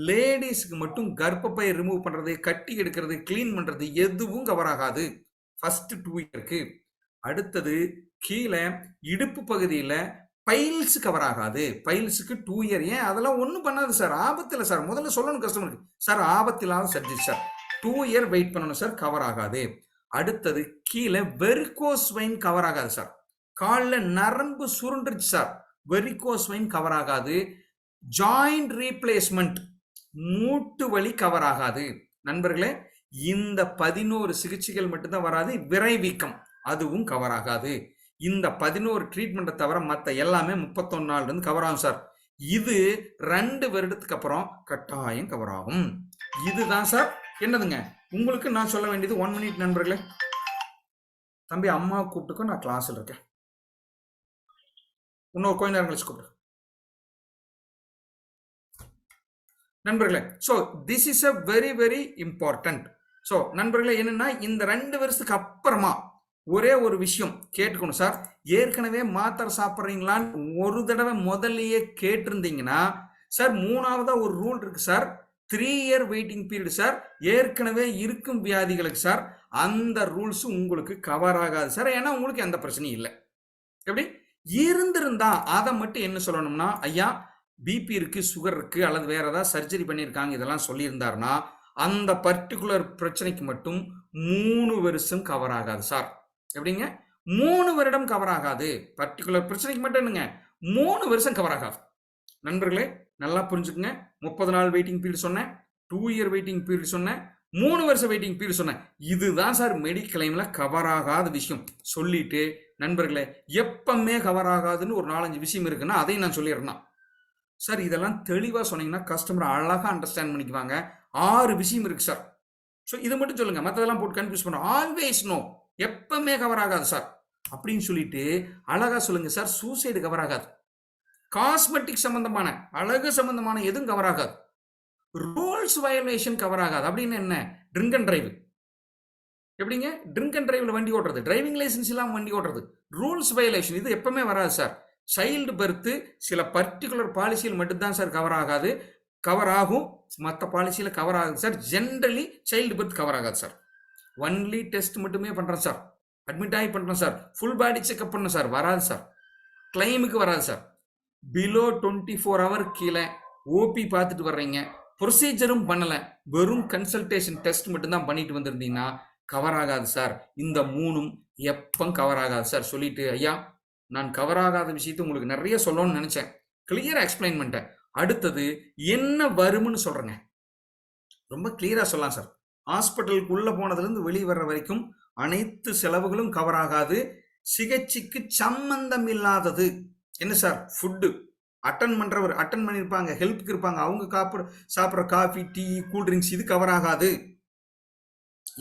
லேடிஸ்க்கு மட்டும் கர்ப்பப்பை ரிமூவ் பண்றது, கட்டி எடுக்கிறது, கிளீன் பண்றது எதுவும் கவர் ஆகாது ஃபர்ஸ்ட் 2 இயருக்கு. அடுத்தது கீழே இடுப்பு பகுதியில் பைல்ஸ் கவர் ஆகாது. பைல்ஸுக்கு 2 இயர். ஏன் அதெல்லாம் ஒன்றும் பண்ணாது சார், ஆபத்தில் சார். முதல்ல சொல்லணும் கஸ்டமருக்கு, சார் ஆபத்தில்லாத சர்ஜரி சார், 2 இயர் வெயிட் பண்ணணும் சார், கவர் ஆகாது. அடுத்தது கீழே வெரிகோஸ் வெயின் கவர் ஆகாது சார். காலில் நரம்பு சுருண்டுருச்சு சார், வெரிகோஸ் வெயின் கவர் ஆகாது. ஜாயிண்ட் ரீப்ளேஸ்மெண்ட், மூட்டு வலி கவர் ஆகாது. நண்பர்களே, இந்த 11 சிகிச்சைகள் மட்டும்தான் வராது. விரைவீக்கம் அதுவும் கவர் ஆகாது. இந்த 11 ட்ரீட்மெண்ட்டை தவிர மற்ற எல்லாமே 31 நாள்ல இருந்து கவர் ஆகும் சார். இது 2 வருடத்துக்கு அப்புறம் கட்டாயம் கவர் ஆகும். இதுதான் சார் என்னதுங்க உங்களுக்கு நான் சொல்ல வேண்டியது. 1 மினிட் நண்பர்களே. தம்பி அம்மா கூப்பிட்டுக்கோ, நான் கிளாஸ்ல இருக்கேன். இன்னொரு கொஞ்ச நேரம் கழிச்சு கூப்பிடுறேன் நண்பர்களே. So this is a very very important. So நண்பர்களே, என்னன்னா இந்த 2 வருஷத்துக்கு அப்புறமா ஒரே ஒரு விஷயம் கேட்டுக்கணும் சார். ஏற்கனவே மாத்திரை சாப்பிட்றீங்களான்னு ஒரு தடவை முதல்லயே கேட்டிருந்தீங்கன்னா சார், 3ஆவதா ஒரு ரூல் இருக்கு sir, 3 year waiting period sir. ஏற்கனவே இருக்கும் வியாதிகளுக்கு சார் அந்த ரூல்ஸ் உங்களுக்கு கவர் ஆகாது சார். ஏன்னா உங்களுக்கு எந்த பிரச்சனையும் இல்லை. எப்படி இருந்திருந்தா அதை மட்டும் என்ன சொல்லணும்னா, ஐயா பிபி இருக்கு, சுகர் இருக்கு, அல்லது வேற ஏதாவது சர்ஜரி பண்ணியிருக்காங்க, இதெல்லாம் சொல்லியிருந்தாருன்னா அந்த பர்டிகுலர் பிரச்சனைக்கு மட்டும் 3 வருஷம் கவர் ஆகாது சார். எப்படிங்க 3 வருடம் கவர் ஆகாது. பர்டிகுலர் பிரச்சனைக்கு மட்டும் என்னங்க 3 வருஷம் கவர் ஆகாது. நண்பர்களே நல்லா புரிஞ்சுக்குங்க. 30 நாள் வெயிட்டிங் பீரியட் சொன்னேன், 2 இயர் வெயிட்டிங் பீரியட் சொன்னேன், 3 வருஷம் வெயிட்டிங் பீரியட் சொன்னேன். இதுதான் சார் மெடிக்ளைம்ல கவர் ஆகாத விஷயம். சொல்லிட்டு நண்பர்களே, எப்பவுமே கவர் ஆகாதுன்னு ஒரு 4-5 விஷயம் இருக்குன்னா அதையும் நான் சொல்லிடுறேன் சார். இதெல்லாம் தெளிவாக சொன்னீங்கன்னா கஸ்டமர் அழகாக அண்டர்ஸ்டாண்ட் பண்ணிக்குவாங்க. 6 விஷயம் இருக்கு சார். ஸோ இதை மட்டும் சொல்லுங்க, மற்றதெல்லாம் போட்டு கன்ஃபியூஸ் பண்ணுறோம். ஆல்வேஸ் நோ, எப்பவுமே கவர் ஆகாது சார் அப்படின்னு சொல்லிட்டு அழகா சொல்லுங்க சார். சூசைடு கவர் ஆகாது, காஸ்மெட்டிக் சம்பந்தமான அழகு சம்பந்தமான எதுவும் கவர் ஆகாது, ரூல்ஸ் வயலேஷன் கவர் ஆகாது. அப்படின்னு என்ன, ட்ரிங்க் அண்ட் டிரைவ். எப்படிங்க ட்ரிங்க் அண்ட் டிரைவ்ல வண்டி ஓட்டுறது, டிரைவிங் லைசன்ஸ் இல்லாமல் வண்டி ஓட்டுறது, ரூல்ஸ் வயலேஷன் இது எப்பவுமே வராது சார். சைல்டு பர்த் சில பர்டிகுலர் பாலிசியில் மட்டும்தான் சார் கவர் ஆகாது, கவர் ஆகும். மற்ற பாலிசியில் கவர் ஆகுது sir. Generally child birth cover ஆகாது சார். ஒன்லி டெஸ்ட் மட்டுமே பண்ணுறேன் சார், அட்மிட் ஆகி பண்ணுறேன் சார், ஃபுல் பாடி செக்அப் பண்ண சார், வராது சார், கிளைமுக்கு வராது சார். பிலோ 24 ஹவர் கீழே ஓபி பார்த்துட்டு வர்றீங்க, ப்ரொசீஜரும் பண்ணலை, வெறும் கன்சல்டேஷன் டெஸ்ட் மட்டும்தான் பண்ணிட்டு வந்திருந்தீங்கன்னா கவர் ஆகாது சார். இந்த 3ம் எப்போ கவர் ஆகாது சார். சொல்லிட்டு ஐயா, நான் கவர் ஆகாத விஷயத்தை உங்களுக்கு நிறைய சொல்லணும்னு நினைச்சேன், கிளியரா எக்ஸ்பிளைன் பண்ணிட்டேன். அடுத்தது என்ன வரும்னு சொல்றேங்க, ரொம்ப கிளியரா சொல்லலாம் சார். ஹாஸ்பிட்டலுக்கு உள்ள போனதுலேருந்து வெளியே வர்ற வரைக்கும் அனைத்து செலவுகளும் கவர் ஆகாது. சிகிச்சைக்கு சம்பந்தம் இல்லாதது என்ன சார், ஃபுட்டு அட்டன் பண்றவர் அட்டன் பண்ணியிருப்பாங்க, ஹெல்ப்புக்கு இருப்பாங்க, அவங்க சாப்பிட்ற காஃபி, டீ, கூல்ட்ரிங்க்ஸ் இது கவர் ஆகாது.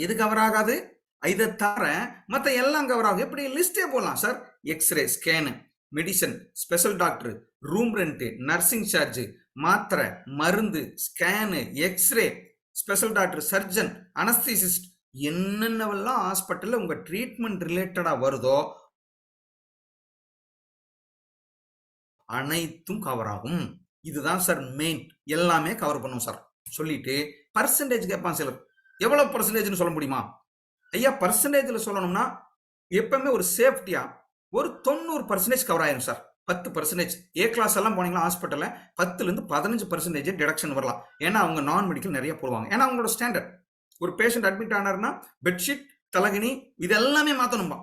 எது கவர் ஆகாது? இதை தவிர மற்ற எல்லாம் கவர் ஆகும். எப்படி லிஸ்டே போடலாம் sir. X-ray, scan, medicine, special doctor, room rent, nursing charge, மாத்திரை, மருந்து, scan, x-ray, special doctor, surgeon, anaesthetist, என்னென்னவெல்லாம் ஹாஸ்பிட்டலில் உங்கள் ட்ரீட்மெண்ட் ரிலேட்டடாக வருதோ அனைத்தும் கவர் ஆகும். இதுதான் சார் மெயின், எல்லாமே கவர் பண்ணும் சார். சொல்லிட்டு பர்சன்டேஜ் கேட்பான் சிலர், எவ்வளவு பர்சன்டேஜ்னு சொல்ல முடியுமா? ஐயா பர்சன்டேஜில் சொல்லணும்னா எப்பவுமே ஒரு சேஃப்டியா ஒரு 90% கவர் ஆயிரும் சார். 10% ஏ கிளாஸ் எல்லாம் போனீங்கன்னா ஹாஸ்பிட்டலில் 10லேருந்து 15% டிடக்ஷன் வரலாம். ஏன்னா அவங்க நான் மெடிக்கல் நிறைய போடுவாங்க. ஏன்னா அவங்களோட ஸ்டாண்டர்ட். ஒரு பேஷண்ட் அட்மிட் ஆனார்னா பெட்ஷீட், தலகினி இதெல்லாமே மாற்றணும்பா.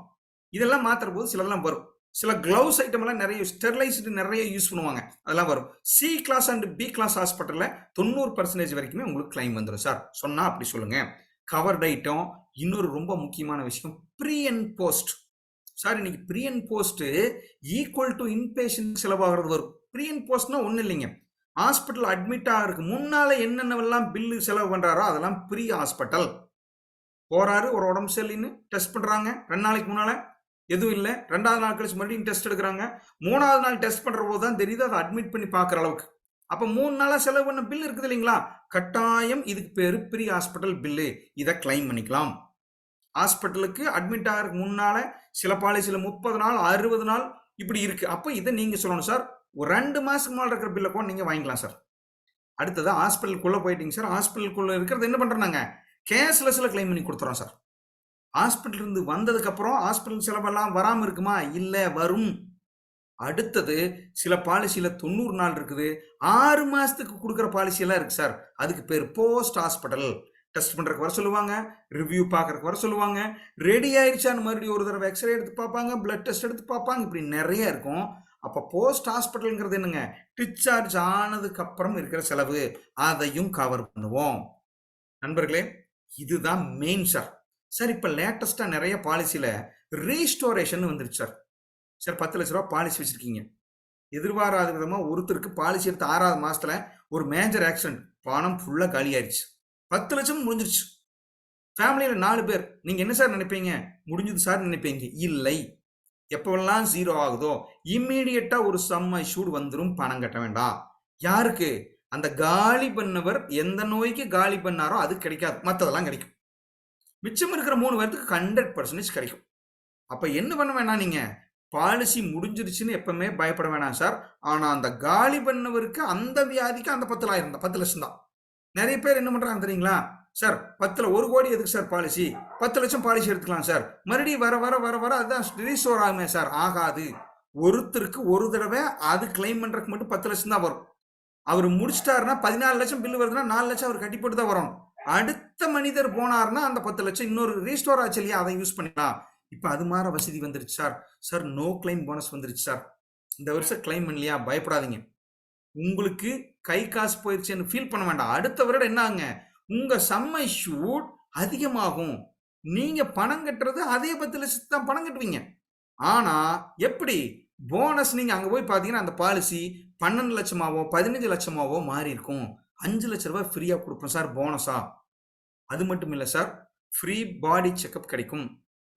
இதெல்லாம் மாற்றுற போது சிலதெல்லாம் வரும். சில கிளவுஸ் ஐட்டம் எல்லாம் நிறைய ஸ்டெர்லைஸ்டு நிறைய யூஸ் பண்ணுவாங்க, அதெல்லாம் வரும். C class and B class ஹாஸ்பிட்டலில் 90% வரைக்குமே உங்களுக்கு கிளைம் வந்துடும் சார். சொன்னால் அப்படி சொல்லுங்க. Covered item. இன்னொரு ரொம்ப முக்கியமான விஷயம், ப்ரீ அண்ட் போஸ்ட். சார் இன்னைக்கு pre and post equal to inpatient செலவாகிறது வரும். ப்ரீ அண்ட் போஸ்ட்னா ஒன்றும் இல்லைங்க, ஹாஸ்பிட்டல் அட்மிட் ஆகிறதுக்கு முன்னால என்னென்னவெல்லாம் பில்லு செலவு பண்றாரோ அதெல்லாம் ப்ரீ ஹாஸ்பிட்டல். போறாரு, ஒரு உடம்பு சரியில்லைன்னு டெஸ்ட் பண்றாங்க, 2 நாளைக்கு முன்னால எதுவும் இல்லை, 2வது நாள் கழிச்சு மறுபடியும் டெஸ்ட் எடுக்கிறாங்க, 3வது நாள் டெஸ்ட் பண்ற போது தான் தெரியுது அதை அட்மிட் பண்ணி பார்க்குற அளவுக்கு. அப்போ 3 நாளா செலவு பண்ண பில் இருக்குது இல்லைங்களா, கட்டாயம் இதுக்கு பேரு ப்ரீ ஹாஸ்பிட்டல் பில்லு. இதை கிளைம் பண்ணிக்கலாம். ஹாஸ்பிட்டலுக்கு அட்மிட் ஆகிறதுக்கு முன்னால சில பாலிசியில் 30 நாள் 60 நாள் இப்படி இருக்கு. அப்போ இதை நீங்க சொல்லணும் சார், ஒரு 2 மாசத்துக்கு முன்னாடி இருக்கிற பில்லை கூட நீங்க வாங்கிக்கலாம் சார். அடுத்தது ஹாஸ்பிட்டலுக்குள்ள போயிட்டீங்க சார். ஹாஸ்பிட்டலுக்குள்ள இருக்கிறது என்ன பண்றோம், கேஷ்லெஸ்ல கிளைம் பண்ணி கொடுத்துறோம் சார். ஹாஸ்பிட்டல் இருந்து வந்ததுக்கு அப்புறம் ஹாஸ்பிட்டல் செலவெல்லாம் வராம இருக்குமா? இல்ல, வரும். அடுத்தது சில பாலிசியில 90 நாள் இருக்குது, 6 மாசத்துக்கு கொடுக்குற பாலிசி எல்லாம் இருக்கு சார். அதுக்கு பேர் போஸ்ட் ஹாஸ்பிட்டல். டெஸ்ட் பண்றதுக்கு வர சொல்லுவாங்க, ரிவ்யூ பார்க்கறதுக்கு வர சொல்லுவாங்க, ரெடி ஆயிடுச்சான்னு மறுபடியும் ஒரு தடவை எக்ஸ்ரே எடுத்து பார்ப்பாங்க, பிளட் டெஸ்ட் எடுத்து பார்ப்பாங்க, இப்படி நிறைய இருக்கும். அப்ப போஸ்ட் ஹாஸ்பிட்டல்ங்கிறது என்னங்க? டிஸ்சார்ஜ் ஆனதுக்கு அப்புறம் இருக்கிற செலவு, அதையும் கவர் பண்ணுவோம். நண்பர்களே, இதுதான் மெயின் சார். சார் இப்ப லேட்டஸ்டா நிறைய பாலிசியில ரீஸ்டோரேஷன் வந்துருச்சு சார். சார் 10 லட்ச ரூபா பாலிசி வச்சிருக்கீங்க, எதிர்பாராத விதமா ஒருத்தருக்கு பாலிசி எடுத்து 6வது மாசத்துல ஒரு மேஜர் ஆக்சிடென்ட், பணம் ஃபுல்லா காலி ஆயிடுச்சு, 10 லட்சம் முடிஞ்சிருச்சு. ஃபேமிலியில 4 பேர். நீங்க என்ன சார் நினைப்பீங்க? முடிஞ்சது சார் நினைப்பீங்க. இல்லை, எப்பவெல்லாம் 0 ஆகுதோ இம்மீடியட்டா ஒரு சம் அஷ்யூர்ட் வந்துரும், பணம் கட்ட வேண்டாம். யாருக்கு? அந்த காலி பண்ணவர் எந்த நோய்க்கு காலி பண்ணாரோ அது கிடைக்காது, மற்றதெல்லாம் கிடைக்கும். மிச்சம் இருக்கிற 3 பேருக்கு 100% கிடைக்கும். அப்ப என்ன பண்ண வேணாம், நீங்க பாலிசி முடிஞ்சிருச்சுன்னு எப்பவுமே பயப்பட வேணாம் சார். ஆனா அந்த காலி பண்ணவருக்கு அந்த வியாதிக்கு அந்த 10 லட்சம் தான். நிறைய பேர் என்ன பண்றாங்க தெரியுங்களா? சார் 10ல 1 கோடி எதுக்கு சார் பாலிசி, 10 லட்சம் பாலிசி எடுத்துக்கலாம் சார், மறுபடியும் வர வர வர வர அதுதான் ரீஸ்டோர் ஆகுமே சார். ஆகாது. ஒருத்தருக்கு ஒரு தடவை அது கிளைம் பண்றதுக்கு மட்டும் 10 லட்சம் தான் வரும். அவர் முடிச்சிட்டாருன்னா 14 லட்சம் பில்லு வருதுன்னா 4 லட்சம் அவர் கட்டி போட்டு தான் வரும். அடுத்த மனிதர் போனார்னா அந்த 10 லட்சம் இன்னொரு ரீஸ்டோர் ஆச்சு இல்லையா, அதை யூஸ் பண்ணிக்கலாம். இப்ப அது மாதிரி வசதி வந்துருச்சு sir. Sir no claim bonus வந்துருச்சு சார். இந்த வருஷம் கிளைம் பண்ணலையா, பயப்படாதீங்க. உங்களுக்கு கை காசு போயிருச்சுன்னு ஃபீல் பண்ண வேண்டாம். அடுத்த வருடம் என்ன ஆகுங்க, உங்க சம் அஷ்யூர்ட் அதிகமாகும். நீங்க பணம் கட்டுறது அதே 10 லட்சத்துக்கு தான் பணம் கட்டுவீங்க. ஆனா எப்படி போனஸ், நீங்க அங்க போய் பாத்தீங்கன்னா அந்த பாலிசி 12 லட்சமாவோ 15 லட்சமாவோ மாறி இருக்கும். 5 லட்ச ரூபாய் ஃப்ரீயா கொடுப்போம் சார் போனஸா. அது மட்டும் இல்ல சார், ஃப்ரீ பாடி செக்அப் கிடைக்கும்.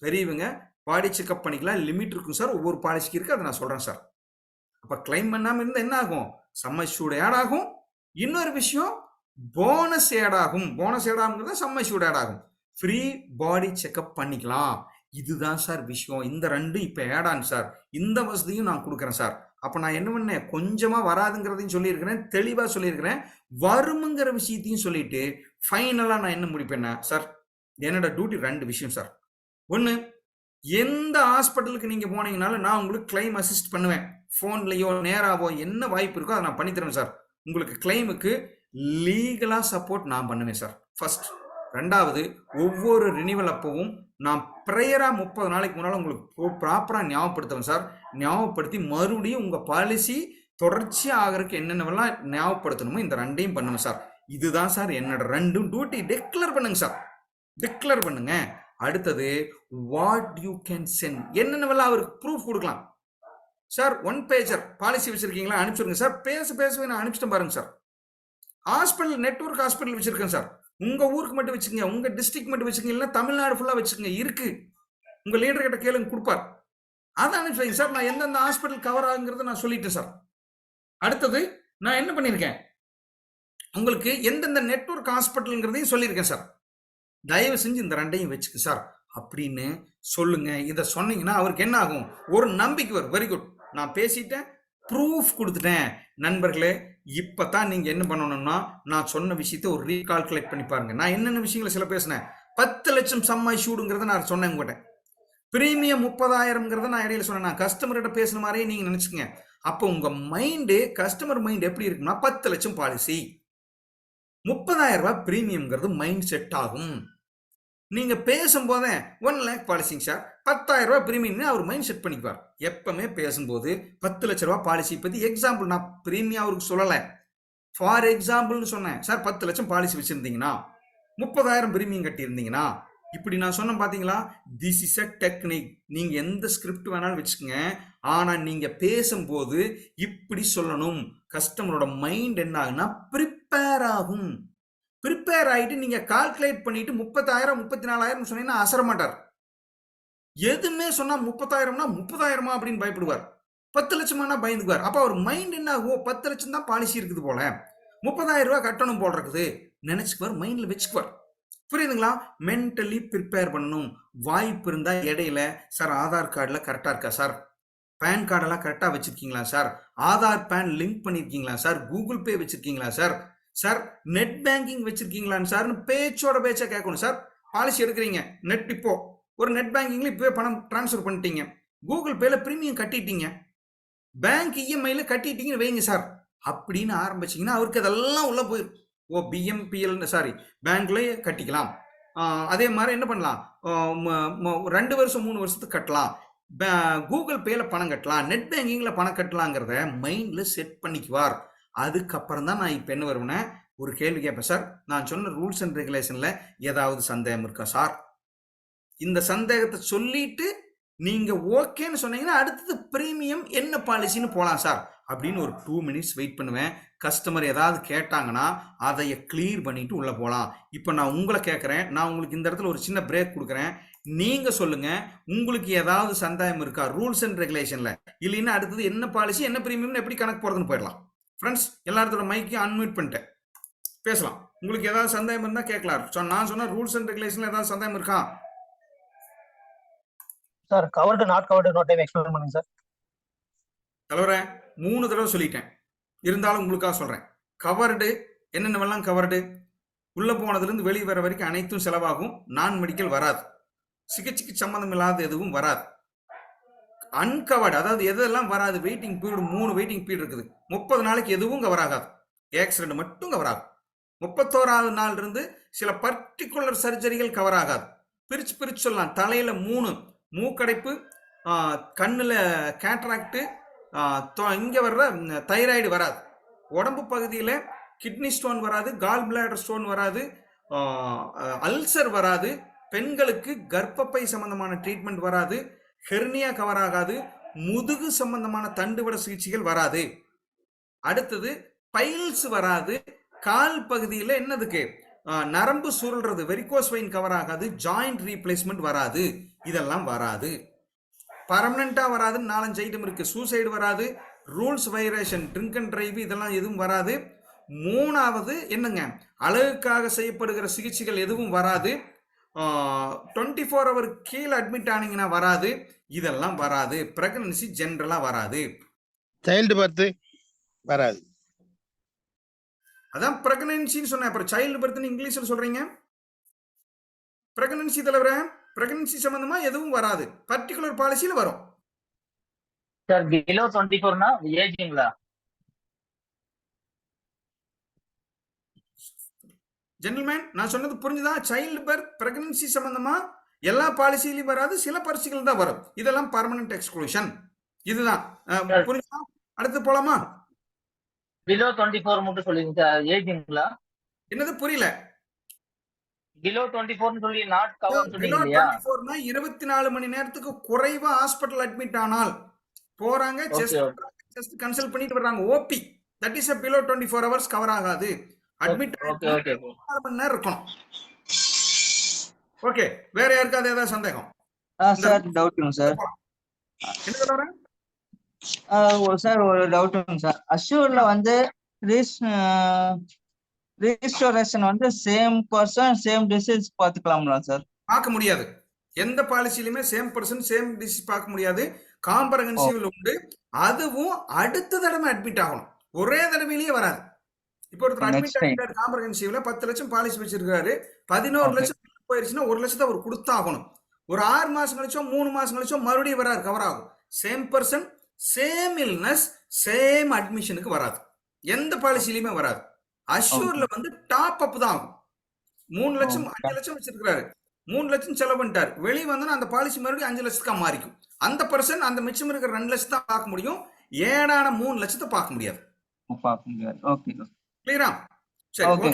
பெரியவங்க பாடி செக்அப் பண்ணிக்கலாம், லிமிட் இருக்கும் சார், ஒவ்வொரு பாலிசிக்கு இருக்கு, அதை நான் சொல்றேன் சார். அப்ப கிளைம் பண்ணாம இருந்தா என்ன ஆகும்? சம் அஷ்யூர்ட் ஆட் ஆகும். இன்னொரு விஷயம், போனஸ் ஆட் ஆகும். போனஸ் ஆட் ஆகுங்கிறது சம் அஷ்யூர்ட் ஆட் ஆகும். ஃப்ரீ பாடி செக்அப் பண்ணிக்கலாம். இதுதான் சார் விஷயம். இந்த ரெண்டும் இப்ப ஆட் ஆன் சார். இந்த வசதியும் நான் கொடுக்குறேன் சார். அப்ப நான் என்ன பண்ணேன், கொஞ்சமா வராதுங்கிறதையும் சொல்லியிருக்கிறேன், தெளிவா சொல்லியிருக்கிறேன், வருமுங்கிற விஷயத்தையும் சொல்லிட்டு ஃபைனலா நான் என்ன முடிப்பேன்னா சார், என்னோட டியூட்டி 2 விஷயம் சார். ஒன்று, எந்த ஹாஸ்பிட்டலுக்கு நீங்க போனீங்கனாலும் நான் உங்களுக்கு கிளைம் அசிஸ்ட் பண்ணுவேன். ஃபோன்லயோ நேராவோ என்ன வாய்ப்பு இருக்கோ அதை நான் பண்ணி தருவேன் சார். உங்களுக்கு கிளைமுக்கு லீகலா சப்போர்ட் நான் பண்ணுவேன் சார், ஃபர்ஸ்ட். 2வது, ஒவ்வொரு ரினிவல் அப்பவும் நான் ப்ரேயரா 30 நாளைக்கு முன்னால உங்களுக்கு ப்ராப்பரா ஞாபகப்படுத்துவேன் சார். ஞாபகப்படுத்தி மறுபடியும் உங்க பாலிசி தொடர்ச்சியா ஆகிறதுக்கு என்னென்னவெல்லாம் ஞாபகப்படுத்தணுமோ இந்த 2ஐயும் பண்ணுவேன் சார். இதுதான் சார் என்னோட 2 டியூட்டி. டிக்ளேர் பண்ணுங்க சார், டிக்ளேர் பண்ணுங்க. அடுத்தது, வாட் யூ கேன் சென்ட், என்னென்னவெல்லாம் அவருக்கு ப்ரூஃப் கொடுக்கலாம் சார். 1 பேஜர் பாலிசி வச்சிருக்கீங்களா, அனுப்பிச்சுருங்க சார். பேசவே நான் அனுப்பிச்சிட்டேன் பாருங்க சார். ஹாஸ்பிட்டல், நெட்வொர்க் ஹாஸ்பிட்டல் வச்சிருக்கேன் சார். உங்க ஊருக்கு மட்டும் வச்சுக்கோங்க, உங்க டிஸ்ட்ரிக்ட் மட்டும் வச்சுக்கோங்க, இல்லைன்னா தமிழ்நாடு ஃபுல்லா வச்சுக்கோங்க. இருக்கு, உங்க லீடர் கிட்ட கேளுங்க, கொடுப்பார். அதை அனுப்பிச்சு சார். நான் எந்தெந்த ஹாஸ்பிட்டல் கவர் ஆகுங்கிறத நான் சொல்லிட்டேன் சார். அடுத்தது, நான் என்ன பண்ணியிருக்கேன், உங்களுக்கு எந்தெந்த நெட்வொர்க் ஹாஸ்பிட்டல்ங்கிறதையும் சொல்லியிருக்கேன் சார். தயவு செஞ்சு இந்த 2ஐயும் வச்சுக்க சார் அப்படின்னு சொல்லுங்க. இதை சொன்னீங்கன்னா அவருக்கு என்ன ஆகும், ஒரு நம்பிக்கை வரும். வெரி குட், நான் பேசிட்டேன், ப்ரூஃப் கொடுத்துட்டேன். நண்பர்களே, இப்பதான் நீங்க என்ன பண்ணணும்னா, நான் சொன்ன விஷயத்த ஒரு ரீகால்குலேட் பண்ணி பாருங்க. நான் என்னென்ன விஷயங்களை சில பேசினேன். 10 லட்சம் சம் அஷ்யூர்டுங்கிறத நான் சொன்னேன் உங்ககிட்ட. பிரீமியம் 30,000ங்கிறத நான் இடையில சொன்னேன். நான் கஸ்டமர்கிட்ட பேசுன மாதிரியே நீங்க நினைச்சுக்கங்க. அப்போ உங்க மைண்டு, கஸ்டமர் மைண்ட் எப்படி இருக்குன்னா, 10 லட்சம் பாலிசி, 30,000 ரூபாய் பிரீமியம்ங்கிறது மைண்ட் செட் ஆகும். நீங்க பேசும்போதே 1 லேக் பாலிசிங்க சார், 10,000 ரூபாய் பிரீமியம் அவர் மைண்ட் செட் பண்ணிக்குவார். எப்பவுமே பேசும்போது 10 லட்ச ரூபாய் பாலிசி பத்தி எக்ஸாம்பிள், நான் பிரீமியம் அவருக்கு சொல்லல, ஃபார் எக்ஸாம்பிள்னு சொன்னேன் சார். 10 லட்சம் பாலிசி வச்சிருந்தீங்கன்னா 30,000 பிரீமியம் கட்டி இருந்தீங்கன்னா, இப்படி நான் சொன்னேன் பாத்தீங்களா. This is a technique. நீங்க எந்த ஸ்கிரிப்ட் வேணாலும் வச்சுக்கோங்க, ஆனா நீங்க பேசும்போது இப்படி சொல்லணும். கஸ்டமரோட மைண்ட் என்ன ஆகுனா, ப்ரிப்பேர் ஆகும். ப்ரிப்பேர் ஆகிட்டு நீங்க கால்குலேட் பண்ணிட்டு 30,000 34,000 சொன்னீங்கன்னா அசர மாட்டார். எதுவுமே சொன்னா 30,000னா 30,000மா அப்படின்னு பயப்படுவார். 10 லட்சமானா பயந்துக்குவார். அப்ப அவர் மைண்ட் என்ன ஆகும், 10 லட்சம் தான் பாலிசி இருக்குது போல, 30,000 ரூபாய் கட்டணும் போல் இருக்குது நினைச்சுக்குவார், மைண்ட்ல வச்சுக்குவார். புரியுதுங்களா? மென்டலி ப்ரிப்பேர் பண்ணணும். வாய்ப்பு இருந்தா இடையில சார் ஆதார் கார்டுல கரெக்டா இருக்கா சார், பேன் கார்டெல்லாம் கரெக்டாக வச்சிருக்கீங்களா சார்? ஆதார் பேன் லிங்க் பண்ணியிருக்கீங்களா சார்? கூகுள் பே வச்சிருக்கீங்களா சார்? சார் நெட் பேங்கிங் வச்சிருக்கீங்களான்னு சார்னு பேச்சோட பேச்சா கேட்கணும் சார். பாலிசி எடுக்கிறீங்க, நெட் இப்போ ஒரு நெட் பேங்கிங்ல இப்போவே பணம் டிரான்ஸ்ஃபர் பண்ணிட்டீங்க, கூகுள் பேல பிரீமியம் கட்டிட்டீங்க, பேங்க் இஎம்ஐல கட்டிட்டீங்கன்னு வைங்க சார் அப்படின்னு ஆரம்பிச்சீங்கன்னா அவருக்கு அதெல்லாம் உள்ள போயிடும். ஓ பிஎம்பிஎல் சாரி பேங்க்லயே கட்டிக்கலாம். அதே மாதிரி என்ன பண்ணலாம், 2 வருஷம் 3 வருஷத்துக்கு கட்டலாம், கூகுள் பேல பணம் கட்டலாம், நெட் பேங்கிங்ல பணம் கட்டலாங்கிறத மைண்ட்ல செட் பண்ணிக்குவார். அதுக்கப்புறம் தான் நான் இப்போ என்ன வருவேன், ஒரு கேள்வி கேட்பேன் சார், நான் சொன்ன ரூல்ஸ் அண்ட் ரெகுலேஷன்ல ஏதாவது சந்தேகம் இருக்கா சார்? இந்த சந்தேகத்தை சொல்லிட்டு நீங்க ஓகேன்னு சொன்னீங்கன்னா அடுத்தது பிரீமியம் என்ன பாலிசின்னு போலாம் சார் அப்படின்னு ஒரு 2 மினிட்ஸ் வெயிட் பண்ணுவேன். கஸ்டமர் ஏதாவது கேட்டாங்கன்னா அதைய கிளியர் பண்ணிட்டு உள்ள போகலாம். இப்போ நான் உங்களை கேட்குறேன், நான் உங்களுக்கு இந்த இடத்துல ஒரு சின்ன பிரேக் கொடுக்குறேன். நீங்க சொல்லுங்க, உங்களுக்கு ஏதாவது சந்தேகம் இருக்கா ரூல்ஸ் அண்ட் ரெகுலேஷன்ல? இல்லைன்னா அடுத்தது என்ன பாலிசி என்ன பிரீமியம் எப்படி கணக்கு போறதுன்னு போயிடலாம். ஃப்ரெண்ட்ஸ் எல்லா இடத்துல மைக்கையும் அன்மியூட் பண்ணிட்டேன், பேசலாம். உங்களுக்கு ஏதாவது சந்தேகம் இருந்தா கேட்கலாம். நான் சொன்ன ரூல்ஸ் அண்ட் ரெகுலேஷன்ல ஏதாவது சந்தேகம் இருக்கா sir? Covered not covered no time explain பண்ணுங்க சார். தலைவரே 3 தடவை சொல்லிட்டேன், இருந்தாலும் உங்களுக்காக சொல்றேன். கவர்டு என்னென்னவெல்லாம் கவர்டு, உள்ள போனதுலேருந்து வெளியே வர வரைக்கும் அனைத்தும் செலவாகும். நான் மெடிக்கல் வராது, சிகிச்சைக்கு சம்மந்தம் இல்லாத எதுவும் வராது. அன்கவர்டு அதாவது எதெல்லாம் வராது, வெயிட்டிங் பீரியட் 3 வெயிட்டிங் பீரியட் இருக்குது. 30 நாளைக்கு எதுவும் கவர் ஆகாது, ஆக்சிடென்ட் மட்டும் கவர் ஆகும். 31வது நாள் இருந்து சில பர்டிகுலர் சர்ஜரிகள் கவர் ஆகாது. பிரிச்சு சொல்லலாம். தலையில 3 மூக்கடைப்பு, கண்ணுல கேட்ராக்ட், இங்க வர்ற தைராய்டு வராது. உடம்பு பகுதியில் கிட்னி ஸ்டோன் வராது, கால் பிளாடர் ஸ்டோன் வராது, அல்சர் வராது, பெண்களுக்கு கர்ப்பப்பை சம்பந்தமான ட்ரீட்மெண்ட் வராது, ஹெர்னியா கவர் ஆகாது, முதுகு சம்பந்தமான தண்டுவட சிகிச்சைகள் வராது. அடுத்தது பைல்ஸ் வராது. கால் பகுதியில் என்னதுக்கு நரம்பு சுருள்றது வெரிகோஸ் வெயின் கவர் ஆகாது. ஜாயிண்ட் ரீப்ளேஸ்மெண்ட் வராது. இதெல்லாம் வராது. பர்மனண்டா வராது. 4-5 ஐட்டம் இருக்கு. சூசைடு வராது, rules variation, drink and drive இதெல்லாம் எதுவும் வராது. 3வது என்னங்க, அழகுக்காக செய்யப்படுகிற சிகிச்சைகள் எதுவும் வராது. 24 hour கீழே அட்மிட் ஆனீங்கன்னா வராது. இதெல்லாம் வராது. பிரெக்னன்சி ஜென்ரலா வராது. சைல்டு பர்த் வராது. அதான் பிரெக்னன்சின்னு சொன்னேன். அப்புறம் சைல்டு பர்த்னு இங்கிலீஷ்ல சொல்றீங்க. பிரெக்னன்சி தலைவர பிரெக்னன்சி சம்பந்தமா எதுவும் வராது. பர்டிகுலர் பாலிசியில வரும். சார் பிலோ 24னா ஏஜிங்களா? ஜென்டில்மேன் நான் சொன்னது புரிஞ்சுதா? சைல்டு பர்த் பிரெக்னன்சி சம்பந்தமா எல்லா பாலிசியிலும் வராது, சில பாலிசிகள் தான் வரும். இதெல்லாம் பர்மனன்ட் எக்ஸ்க்ளூஷன். இதுதான் புரிஞ்சுதா? அடுத்து போலாமா? பிலோ 24 மட்டும் சொல்லுங்க சார். ஏஜிங்களா? என்னது புரியல? பிலோ 24 சொல்லி நாட் கவர் பிலோ சொல்றீங்க இல்லையா? 24னா 24 மணி நேரத்துக்கு குறைவா ஹாஸ்பிடல் அட்மிட் ஆனால் போறாங்க, செஸ்ட் கன்சல்ட் பண்ணிட்டு வர்றாங்க. OP that is a below 24 hours cover ஆகாது. அட்மிட் 4 மணி நேரம் இருக்கணும். ஓகே, வேற யாருக்காவது ஏதாவது சந்தேகம்? சார் டவுட்டுங்க சார். என்ன சொல்ற? சார் ஒரு டவுட்டுங்க சார். அஷ்யூர்ல வந்து ரீஸ்டோரேஷன் வந்து சேம் பர்சன் சேம் டிசீஸ் பார்த்துக்கலாம்ல சார்? பார்க்க முடியாது. எந்த பாலிசிலுமே சேம் பர்சன் சேம் டிசீஸ் பார்க்க முடியாது. காம்பரஹென்சிவ் உண்டு. அதுவும் அடுத்த தடவை அட்மிட் ஆகணும், ஒரே தடவையிலேயே வராது. இப்போ ஒருத்தர் அட்மிட் ஆகிட்டாரு காம்பரஹென்சிவ்ல, 10 லட்சம் பாலிசி வச்சிருக்காரு, 11 லட்சம் போயிருச்சுன்னா 1 லட்சத்தை அவர் கொடுத்தாகணும். ஒரு 6 மாசம் கழிச்சோ 3 மாசம் கழிச்சோ மறுபடியும் வராது, கவர் ஆகும். Same person same illness same அட்மிஷனுக்கு வராது, எந்த பாலிசிலையுமே வராது. அஷ்யூர்ல வந்து டாப் அப் தான் ஆகும். 3 லட்சம் 5 லட்சம் வச்சிருக்காரு, 3 லட்சம் செலவு பண்ணிட்டார், வெளியே வந்தா அந்த பாலிசி மறுபடியும் 5 லட்சத்துக்கா மாறிக்கும். அந்த பர்சன் அந்த மிச்சம் இருக்கிற 2 லட்சத்தை தான் பார்க்க முடியும், ஏடான 3 லட்சத்தை பார்க்க முடியாது. ஓகே கிளியரா? சரி, ஓகே.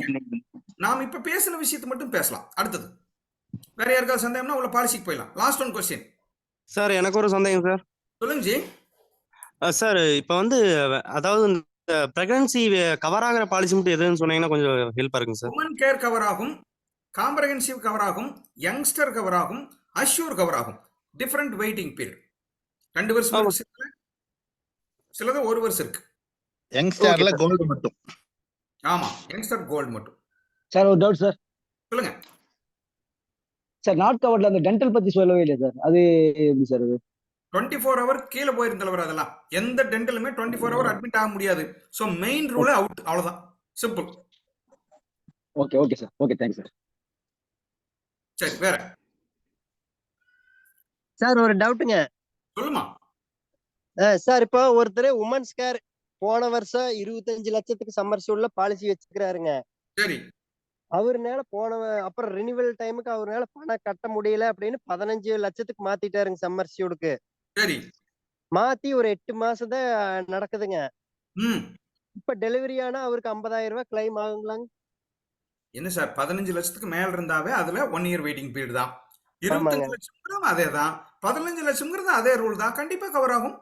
நாம் இப்ப பேசின விஷயத்தை மட்டும் பேசலாம். அடுத்தது வேற யாருக்காவது சந்தேகம்னா உள்ள பாலிசிக்கு போயிடலாம். Last one question sir. எனக்கு ஒரு சந்தேகம் சார். சொல்லுங்க ஜி. சார் இப்போ வந்து அதாவது இந்த பிரெக்னன்சி கவர் ஆகிற பாலிசி மட்டும் எதுன்னு சொன்னீங்கன்னா கொஞ்சம் ஹெல்ப்பா இருக்குங்க சார். உமன் கேர் கவர் ஆகும், காம்ப்ரஹென்சிவ் கவர் ஆகும், யங்ஸ்டர் கவர் ஆகும், அஷ்யூர் கவர் ஆகும். Different waiting period. 2 வருஷம் இருக்கு, சிலது 1 வருஷம் இருக்கு. யங்ஸ்டர்ல கோல்டு மட்டும். ஆமா, யங்ஸ்டர் கோல்டு மட்டும். சார் ஒரு டவுட் சார். சொல்லுங்க சார். நாட் கவர்ட்ல அந்த டென்டல் பத்தி சொல்லவே இல்லை சார், அது எப்படி சார்? அது 24 ஹவர் கீழே போயிரும் தலைவர். அதெல்லாம் எந்த டென்டலுமே 24 ஹவர் அட்மிட் ஆக முடியாது. ஸோ மெயின் ரூல் அவுட், அவ்வளவுதான், simple. Okay okay sir, okay thanks sir. சரி, வேற சார் ஒரு டவுட்டுங்க சொல்லுமா. சார். இப்போ ஒருத்தர் உமன்ஸ் கேர் போன வருஷம் 25 லட்சத்துக்கு சம்மர்சூல்ல பாலிசி வச்சுக்கிறாருங்க. சரி அவருனால அப்புறம் ரினிவல் டைமுக்கு அவருனால பணம் கட்ட முடியல அப்படின்னு 15 லட்சத்துக்கு மாத்திட்டாருங்க சம்மர்சூலுக்கு. சரி. மாத்தி ஒரு 8 மாசம் தான் நடக்குதுங்க. ம் இப்ப டெலிவரி ஆனா அவருக்கு 50,000 ரூபாய் கிளைம் ஆகுங்களாங்க? என்ன சார், 15 லட்சத்துக்கு மேல இருந்தாவே அதுல 1 இயர் வெயிட்டிங் பீரியட் தான். ஆமாங்க. 25 லட்சம் அதே தான், 15 லட்சம்ங்கிறது அதே ரூல் தான், கண்டிப்பா கவர் ஆகும்.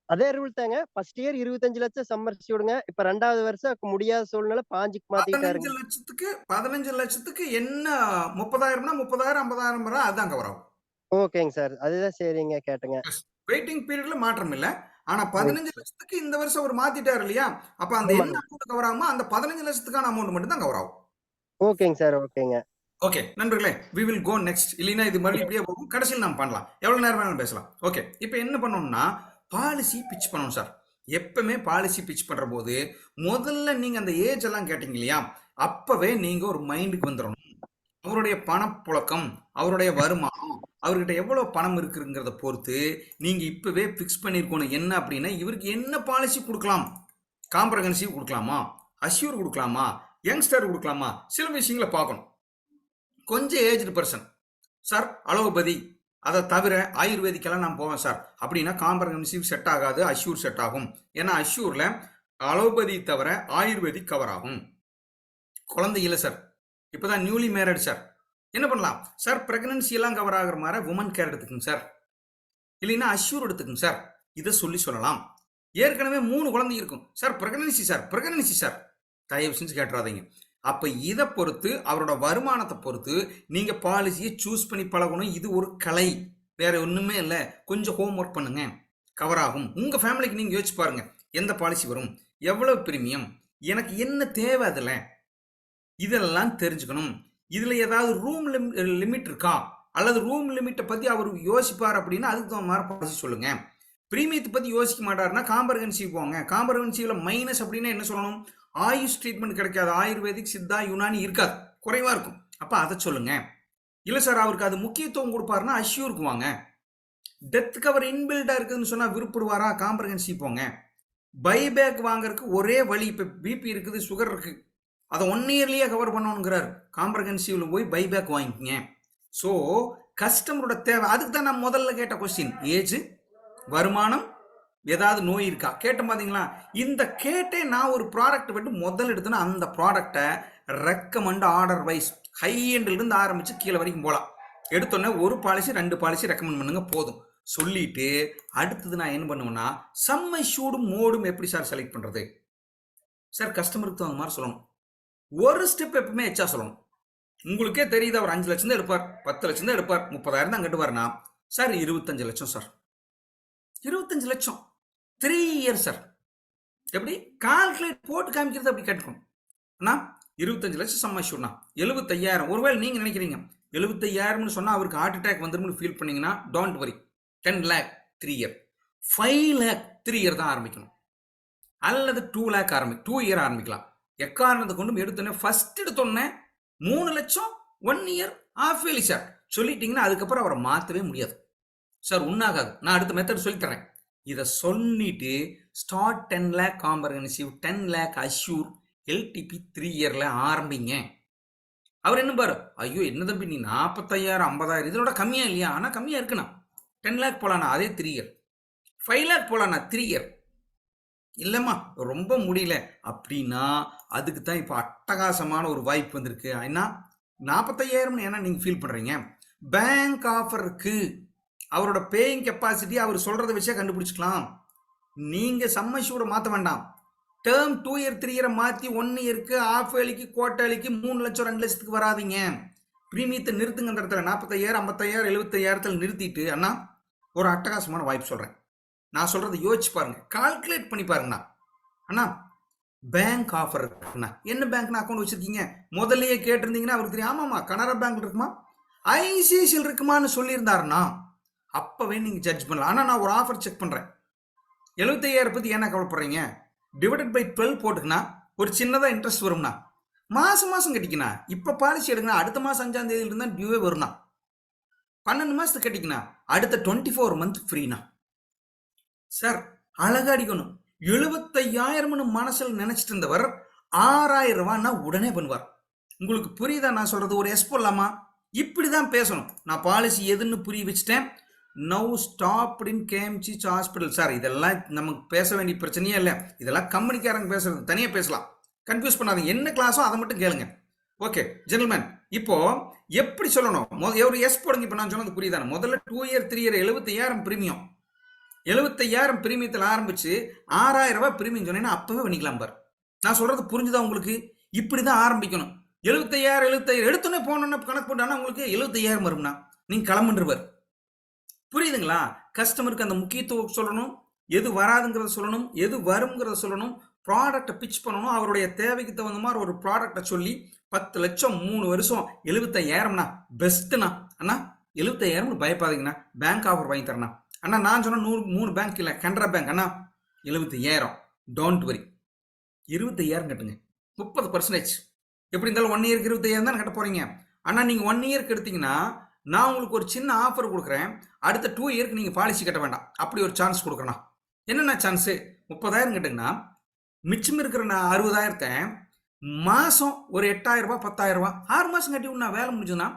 அதே ரூல் தாங்க. ஃபர்ஸ்ட் இயர் 25 லட்சம் சம்மர்சூலுங்க. இப்ப 2வது வருஷம் முடியாத சூழ்நிலை 5க்கு 15 மாத்திட்டாருங்க. லட்சத்துக்கு என்ன 30,000னா 30,000 50,000 வரை அதுதான் கவர் ஆகும். ஓகேங்க சார், அதுதான் சரிங்க கேட்டுங்க. வெயிட்டிங் பீரியட்ல மாற்றம் இல்ல. ஆனா 15 லட்சத்துக்கு இந்த வருஷம் அவர் மாத்திட்டாரு இல்லையா, அப்ப அந்த ஆமாங்க. என்ன அமௌண்ட் கவர் ஆகுமோ அந்த 15 லட்சத்துக்கான அமௌண்ட் மட்டும் தான் கவர் ஆகும். ஓகேங்க சார், ஓகேங்க. ஓகே நண்பர்களே, we will go next. இல்லைன்னா இது மறுபடியும் இப்படியே போகும், கடைசியில் நாம் பண்ணலாம், எவ்வளவு நேரம் வேணாலும் பேசலாம். ஓகே, இப்போ என்ன பண்ணணும்னா பாலிசி பிச் பண்ணணும் சார். எப்பவுமே பாலிசி பிச் பண்ற போது முதல்ல நீங்க அந்த ஏஜ் எல்லாம் கேட்டீங்க இல்லையா, அப்பவே நீங்க ஒரு மைண்டுக்கு வந்துடணும். அவருடைய பணப்புழக்கம், அவருடைய வருமானம், அவர்கிட்ட எவ்வளவு பணம் இருக்குங்கிறத பொறுத்து நீங்க இப்பவே பிக்ஸ் பண்ணிருக்கணும். என்ன அப்படின்னா இவருக்கு என்ன பாலிசி கொடுக்கலாம், காம்ப்ரஹென்சிவ் கொடுக்கலாமா, அஷ்யூர் கொடுக்கலாமா, யங்ஸ்டர் கொடுக்கலாமா, சில விஷயங்களை பார்க்கணும். கொஞ்சம் ஏஜ்டு பர்சன் சார், அலோபதி அதை தவிர ஆயுர்வேதிக்கெல்லாம் நான் போவேன் சார் அப்படின்னா காம்ப்ரஹென்சிவ் செட் ஆகாது, அஷ்யூர் செட் ஆகும். ஏன்னா அஷ்யூர்ல அலோபதி தவிர ஆயுர்வேதிக் கவர் ஆகும். குழந்தை இல்லை சார், இப்போதான் நியூலி மேரிட் சார், என்ன பண்ணலாம் சார், பிரெக்னன்சி எல்லாம் கவர் ஆகுற மாதிரி உமன் கேர் எடுத்துக்கோங்க சார், இல்லைன்னா அஷ்யூர் எடுத்துக்கோங்க சார், இதை சொல்லலாம். ஏற்கனவே 3 குழந்தை இருக்கும் சார், பிரெக்னன்சி சார், தயவு செஞ்சு கேட்டுறாதீங்க. அப்ப இதை பொறுத்து அவரோட வருமானத்தை பொறுத்து நீங்க பாலிசியை சூஸ் பண்ணி பழகணும். இது ஒரு கலை, வேற ஒண்ணுமே இல்லை. கொஞ்சம் ஹோம் ஒர்க் பண்ணுங்க, கவர் ஆகும். உங்க ஃபேமிலிக்கு நீங்க யோசிச்சு பாருங்க, எந்த பாலிசி வரும், எவ்வளவு பிரீமியம், எனக்கு என்ன தேவை, அதில் இதெல்லாம் தெரிஞ்சுக்கணும். இதுல ஏதாவது ரூம் லிமிட் இருக்கா, அல்லது ரூம் லிமிட்டை பத்தி அவர் யோசிப்பார் அப்படின்னா அதுக்கு தகுந்த மாதிரி பாலிசி சொல்லுங்க. பிரீமியத்தை பத்தி யோசிக்க மாட்டாருன்னா காம்ப்ரஹென்சிவ் போங்க. காம்ப்ரஹென்சிவ்ல மைனஸ் அப்படின்னா என்ன சொல்லணும், ஆயுஷ் ட்ரீட்மெண்ட் கிடைக்காது, ஆயுர்வேதிக், சித்தா, யுனானி இருக்காது, குறைவா இருக்கும். அப்ப அதை சொல்லுங்க. இல்ல சார் அவருக்கு அது முக்கியத்துவம் கொடுப்பாருன்னா அஷ்யூருக்கு வாங்க. டெத் கவர் இன்பில்டா இருக்குதுன்னு சொன்னா விருப்படுவாரா, காம்ப்ரஹென்சிவ் போங்க. பைபேக் வாங்கறதுக்கு ஒரே வழி, இப்ப பிபி இருக்குது, சுகர் இருக்கு, அதை 1 இயர்லயே கவர் பண்ணணுங்கிறார், காம்ப்ரஹென்சிவ்ல போய் பைபேக் வாங்கிக்கங்க. ஸோ கஸ்டமரோட தேவை, அதுக்கு தான் நான் முதல்ல கேட்ட கொஸ்டின், ஏஜ், வருமானம், ஏதாவது நோய் இருக்கா கேட்ட பாத்தீங்களா. இந்த கேட்டே நான் ஒரு ப்ராடக்ட் விட்டு முதல் எடுத்தேன்னா அந்த ப்ராடக்டை ரெக்கமெண்ட் ஆர்டர் வைஸ் ஹை எண்ட்ல இருந்து ஆரம்பிச்சு கீழே வரைக்கும் போகலாம். எடுத்தோன்னே ஒரு பாலிசி 2 பாலிசி ரெக்கமெண்ட் பண்ணுங்க போதும். சொல்லிட்டு அடுத்தது நான் என்ன பண்ணுவேன்னா சம் அஷ்யூர்டும் மோடும் எப்படி சார் செலக்ட் பண்றது சார், கஸ்டமருக்கு தகுந்த மாதிரி சொல்லணும். ஒரு ஸ்டெப் எப்பவுமே எச்சா சொல்லணும். உங்களுக்கே தெரியுது அவர் 5 லட்சம் தான் எடுப்பார், 10 லட்சம் தான் எடுப்பார், 30,000 தான் கட்டுவார்னா சார் 25 லட்சம் சார், 25 லட்சம் 3 இயர்ஸ் சார், எப்படி கால்குலேட் போட்டு காமிக்கிறது அப்படி கேட்டுக்கணும். அண்ணா 25 லட்சம் சம் அஷ்யூர்னா 75,000. ஒருவேளை நீங்க நினைக்கிறீங்க 75,000 சொன்னா அவருக்கு ஹார்ட் அட்டாக் வந்துரும்னு ஃபீல் பண்ணீங்கன்னா don't worry, 10 lakh 3 year, 5 lakh 3 year தான் ஆரம்பிக்கணும், அல்லது 2 lakh 2 இயர் ஆரம்பிக்கலாம். எக்காரணத்தை கொண்டும் எடுத்தோன்னே ஃபர்ஸ்ட் எடுத்தோன்னே 3 லட்சம் 1 இயர் ஆஃப் இயர்லி சார் சொல்லிட்டீங்கன்னா அதுக்கப்புறம் அவரை மாற்றவே முடியாது சார், உண்ணாகாது. நான் அடுத்த மெத்தட் சொல்லித்தரேன். இதை சொல்லிட்டு start 10 lakh comprehensive, 10 lakh assure, LDP 3 இயர்ல ஆரம்பிங்க. அவர் என்ன பாரு, ஐயோ என்ன தம்பி நீ 45,000 50,000 இதோட கம்மியா இல்லையா, ஆனா கம்மியா இருக்குண்ணா, 10 lakh போலாண்ணா அதே 3 இயர், 5 lakh போலாண்ணா 3 இயர், இல்லம்மா ரொம்ப முடியல அப்படின்னா அதுக்கு தான் இப்போ அட்டகாசமான ஒரு வாய்ப்பு வந்திருக்கு. ஏன்னா 45,000 ஏன்னா நீங்க ஃபீல் பண்றீங்க, பேங்க் ஆஃபர் இருக்கு, அவரோட பேயிங் கெப்பாசிட்டி அவர் சொல்றதை வச்சே கண்டுபிடிச்சிக்கலாம். நீங்க சம் அஷ்யூர்டை மாற்ற வேண்டாம், டேர்ம் 2 இயர் 3 இயரை மாற்றி 1 இயருக்கு ஆஃப் வேலிக்கு குவார்டர்லிக்கு 3 லட்சம் 2 லட்சத்துக்கு வராதிங்க. பிரீமியத்தை நிறுத்துங்க, அந்த இடத்துல 45,000 55,000 75,000 நிறுத்திட்டு அண்ணா ஒரு அட்டகாசமான வாய்ப்பு சொல்றேன், நான் சொல்றதை யோசிச்சு பாருங்க, கால்குலேட் பண்ணி பாருங்கண்ணா. அண்ணா பேங்க் ஆஃபர் இருக்குண்ணா, என்ன பேங்க்னா அக்கௌண்ட் வச்சிருக்கீங்க முதல்லயே கேட்டிருந்தீங்கன்னா அவருக்கு தெரியும், ஆமாம்மா கனரா பேங்க்ல இருக்குமா ஐசிஐசிஎல் இருக்குமான்னு சொல்லியிருந்தாருண்ணா அப்பவே நீங்க ஜட்ஜ் பண்ணலாம். ஆனா நான் ஒரு ஆஃபர் செக் பண்றேன். 75,000 பத்தி ஏன்னா கவலைப்படுறீங்க? டிவைடட் பை 12 போட்டுக்கினா ஒரு சின்னதா இன்ட்ரெஸ்ட் வரும்னா, மாசம் மாசம் கட்டிக்கினா. இப்ப பாலிசி எடுக்கணும், அடுத்த மாசம் 5ஆம் தேதியில இருந்தா டியூவே வரும்னா, 12 மாசத்துக்கு கட்டிக்கினா அடுத்த 24 மந்த் ஃப்ரீனா. சார் அழகா அடிக்கணும். 75,000 மனசுல நினைச்சிட்டு இருந்தவர் 6,000 ரூபாய்னா உடனே பண்ணுவார். உங்களுக்கு புரியுதா நான் சொல்றது? ஒரு எஸ் போடலாமா? இப்படிதான் பேசணும். நான் பாலிசி எதுன்னு புரிய வச்சுட்டேன். நவ் ஸ்டாப் இன் கேஎம்சி ஹாஸ்பிட்டல். சார் இதெல்லாம் நமக்கு பேச வேண்டிய பிரச்சனையே இல்லை. இதெல்லாம் கம்பெனிக்காரங்க பேசுறது, தனியா பேசலாம். கன்ஃபியூஸ் பண்ணாதீங்க. என்ன கிளாஸோ அதை மட்டும் கேளுங்க. ஓகே ஜென்டில்மேன், இப்போ எப்படி சொல்லணும்? ஒரு எஸ் போடுங்க. இப்போ நான் சொன்னது புரியுதானே? முதல்ல 2 இயர் 3 இயர் 75,000 பிரீமியம். 75,000 பிரீமியத்தில் ஆரம்பிச்சு 6,000 ரூபாய் பிரீமியம் சொன்னீங்கன்னா அப்பவே பண்ணிக்கலாம் பார். நான் சொல்றது புரிஞ்சுதா உங்களுக்கு? இப்படிதான் ஆரம்பிக்கணும். 75,000 எடுத்தோன்னே போனோன்னு கணக்கு போட்டானா உங்களுக்கு 75,000 வரும்னா நீங்க கிளம்புன்றவர். புரியுதுங்களா? கஸ்டமருக்கு அந்த முக்கியத்துவம் சொல்லணும், எது வராதுங்கிறத சொல்லணும், எது வருங்கிறத சொல்லணும், ப்ராடக்டை பிச் பண்ணணும். அவருடைய தேவைக்கு தகுந்த மாதிரி ஒரு ப்ராடக்டை சொல்லி 10 லட்சம் 3 வருஷம் 75,000னா பெஸ்ட்னா. அண்ணா 75,000 பயப்படாதீங்கண்ணா, பேங்க் ஆஃபர் வாங்கி தரேண்ணா. அண்ணா நான் சொன்ன 3 பேங்க் இல்லை, Canara bank. Anna 75,000 don't worry, 25,000 கட்டுங்க, 30%. எப்படி இருந்தாலும் 1 இயருக்கு 25,000 தான் கட்ட போறீங்க. அண்ணா நீங்க 1 இயருக்கு எடுத்தீங்கன்னா நான் உங்களுக்கு ஒரு சின்ன ஆஃபர் கொடுக்குறேன். அடுத்த 2 இயருக்கு நீங்க பாலிசி கட்ட வேண்டாம். அப்படி ஒரு சான்ஸ் கொடுக்குறேண்ணா. என்னென்ன சான்ஸ்? 30,000 கட்டுங்கன்னா மிச்சம் இருக்கிற 60,000 மாசம் ஒரு 8,000 ரூபாய் 10,000 ரூபாய் 6 மாசம் கட்டி விடணும். வேலை முடிஞ்சதுன்னா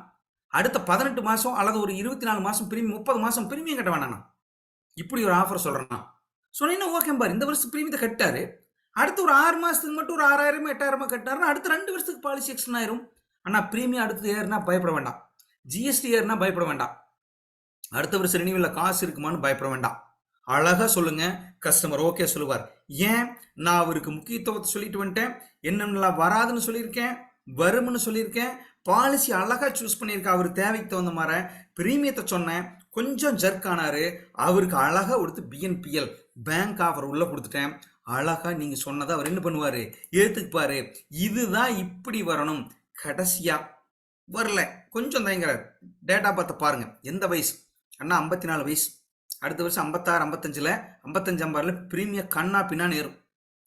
அடுத்த 18 மாசம் அல்லது ஒரு 24 மாசம் பிரீமியம், 30 மாசம் பிரீமியம் கட்ட வேண்டாண்ணா. இப்படி ஒரு ஆஃபர் சொல்றேன்னா சொன்னீங்கன்னா ஓகே பாரு. இந்த வருஷம் பிரீமியத்தை கட்டாரு, அடுத்து ஒரு 6 மாசத்துக்கு மட்டும் ஒரு 6,000 8,000 கட்டாருன்னா அடுத்த 2 வருஷத்துக்கு பாலிசி எக்ஸ்டன் ஆயிரும். ஆனா பிரீமியம் அடுத்து ஏறுனா பயப்பட வேண்டாம், ஜிஎஸ்டி ஏறுனா பயப்பட வேண்டாம், அடுத்த வருஷம் ரினியூவல்ல காசு இருக்குமான்னு பயப்பட வேண்டாம். அழகா சொல்லுங்க, கஸ்டமர் ஓகே சொல்லுவார். ஏன்? நான் அவருக்கு முக்கியத்துவத்தை சொல்லிட்டு வந்துட்டேன். என்னென்னலாம் வராதுன்னு சொல்லியிருக்கேன், வரும்னு சொல்லியிருக்கேன், பாலிசி அழகா சூஸ் பண்ணியிருக்கேன். அவர் தேவைக்கு தகுந்த மாதிரி பிரீமியத்தை சொன்னேன். கொஞ்சம் ஜர்க் ஆனாரு, அவருக்கு அழகா கொடுத்து பிஎன்பிஎல் பேங்க் ஆஃபர் உள்ள கொடுத்துட்டேன். அழகா நீங்க சொன்னதை அவர் என்ன பண்ணுவாரு? ஏத்துக்குப்பாரு. இதுதான் இப்படி வரணும். கடைசியா வரல, கொஞ்சம் தயங்குறாரு. டேட்டா பார்த்து பாருங்க. எந்த வயசு? அண்ணா 54 வயசு. அடுத்த வருஷம் 56 55ல 55 56ல பிரீமியம் கண்ணா பின்னான்னு ஏறும்.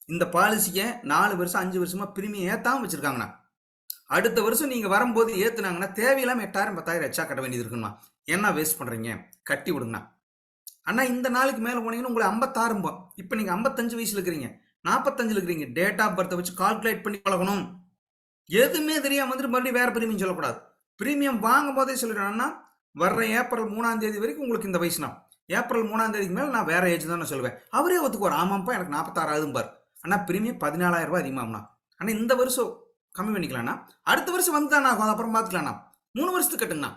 இந்த பாலிசியை 4 வருஷம் 5 வருஷமா பிரீமியம் ஏத்தாம வச்சிருக்காங்கண்ணா. அடுத்த வருஷம் நீங்க வரும்போது ஏத்துனாங்கன்னா தேவையில்லாம 8,000 10,000 எச்சா கட்ட வேண்டியது இருக்குமா? என்ன வேஸ்ட் பண்றீங்க? கட்டி விடுங்கண்ணா. அண்ணா இந்த நாளுக்கு மேல போனீங்கன்னா உங்களை 56 இப்ப நீங்க 55 வயசுல இருக்கிறீங்க, 45ல இருக்கிறீங்க. டேட் ஆஃப் பர்த்தை வச்சு கால்குலேட் பண்ணி பழகணும். எதுவுமே தெரியாம வந்துட்டு மறுபடியும் வேற பிரீமியம் சொல்லக்கூடாது. பிரீமியம் வாங்கும் போதே சொல்லிடுறேன்னா வர்ற ஏப்ரல் 3ஆம் தேதி வரைக்கும் உங்களுக்கு இந்த வயசுனா, ஏப்ரல் 3ஆம் தேதிக்கு மேல நான் வேற ஏஜ் தான் சொல்லுவேன். அவரே ஒத்துக்குவார். ஆமாப்பா எனக்கு 46 ஆகுதும்பார். அண்ணா பிரீமியம் 14,000 ரூபாய் அதிகமாகனா. அண்ணா இந்த வருஷம் கம்மி பண்ணிக்கலாம்ண்ணா, அடுத்த வருஷம் வந்து தான் ஆகும், அப்புறம் பார்த்துக்கலாம்ண்ணா, 3 வருஷத்துக்கு கட்டுங்கண்ணா.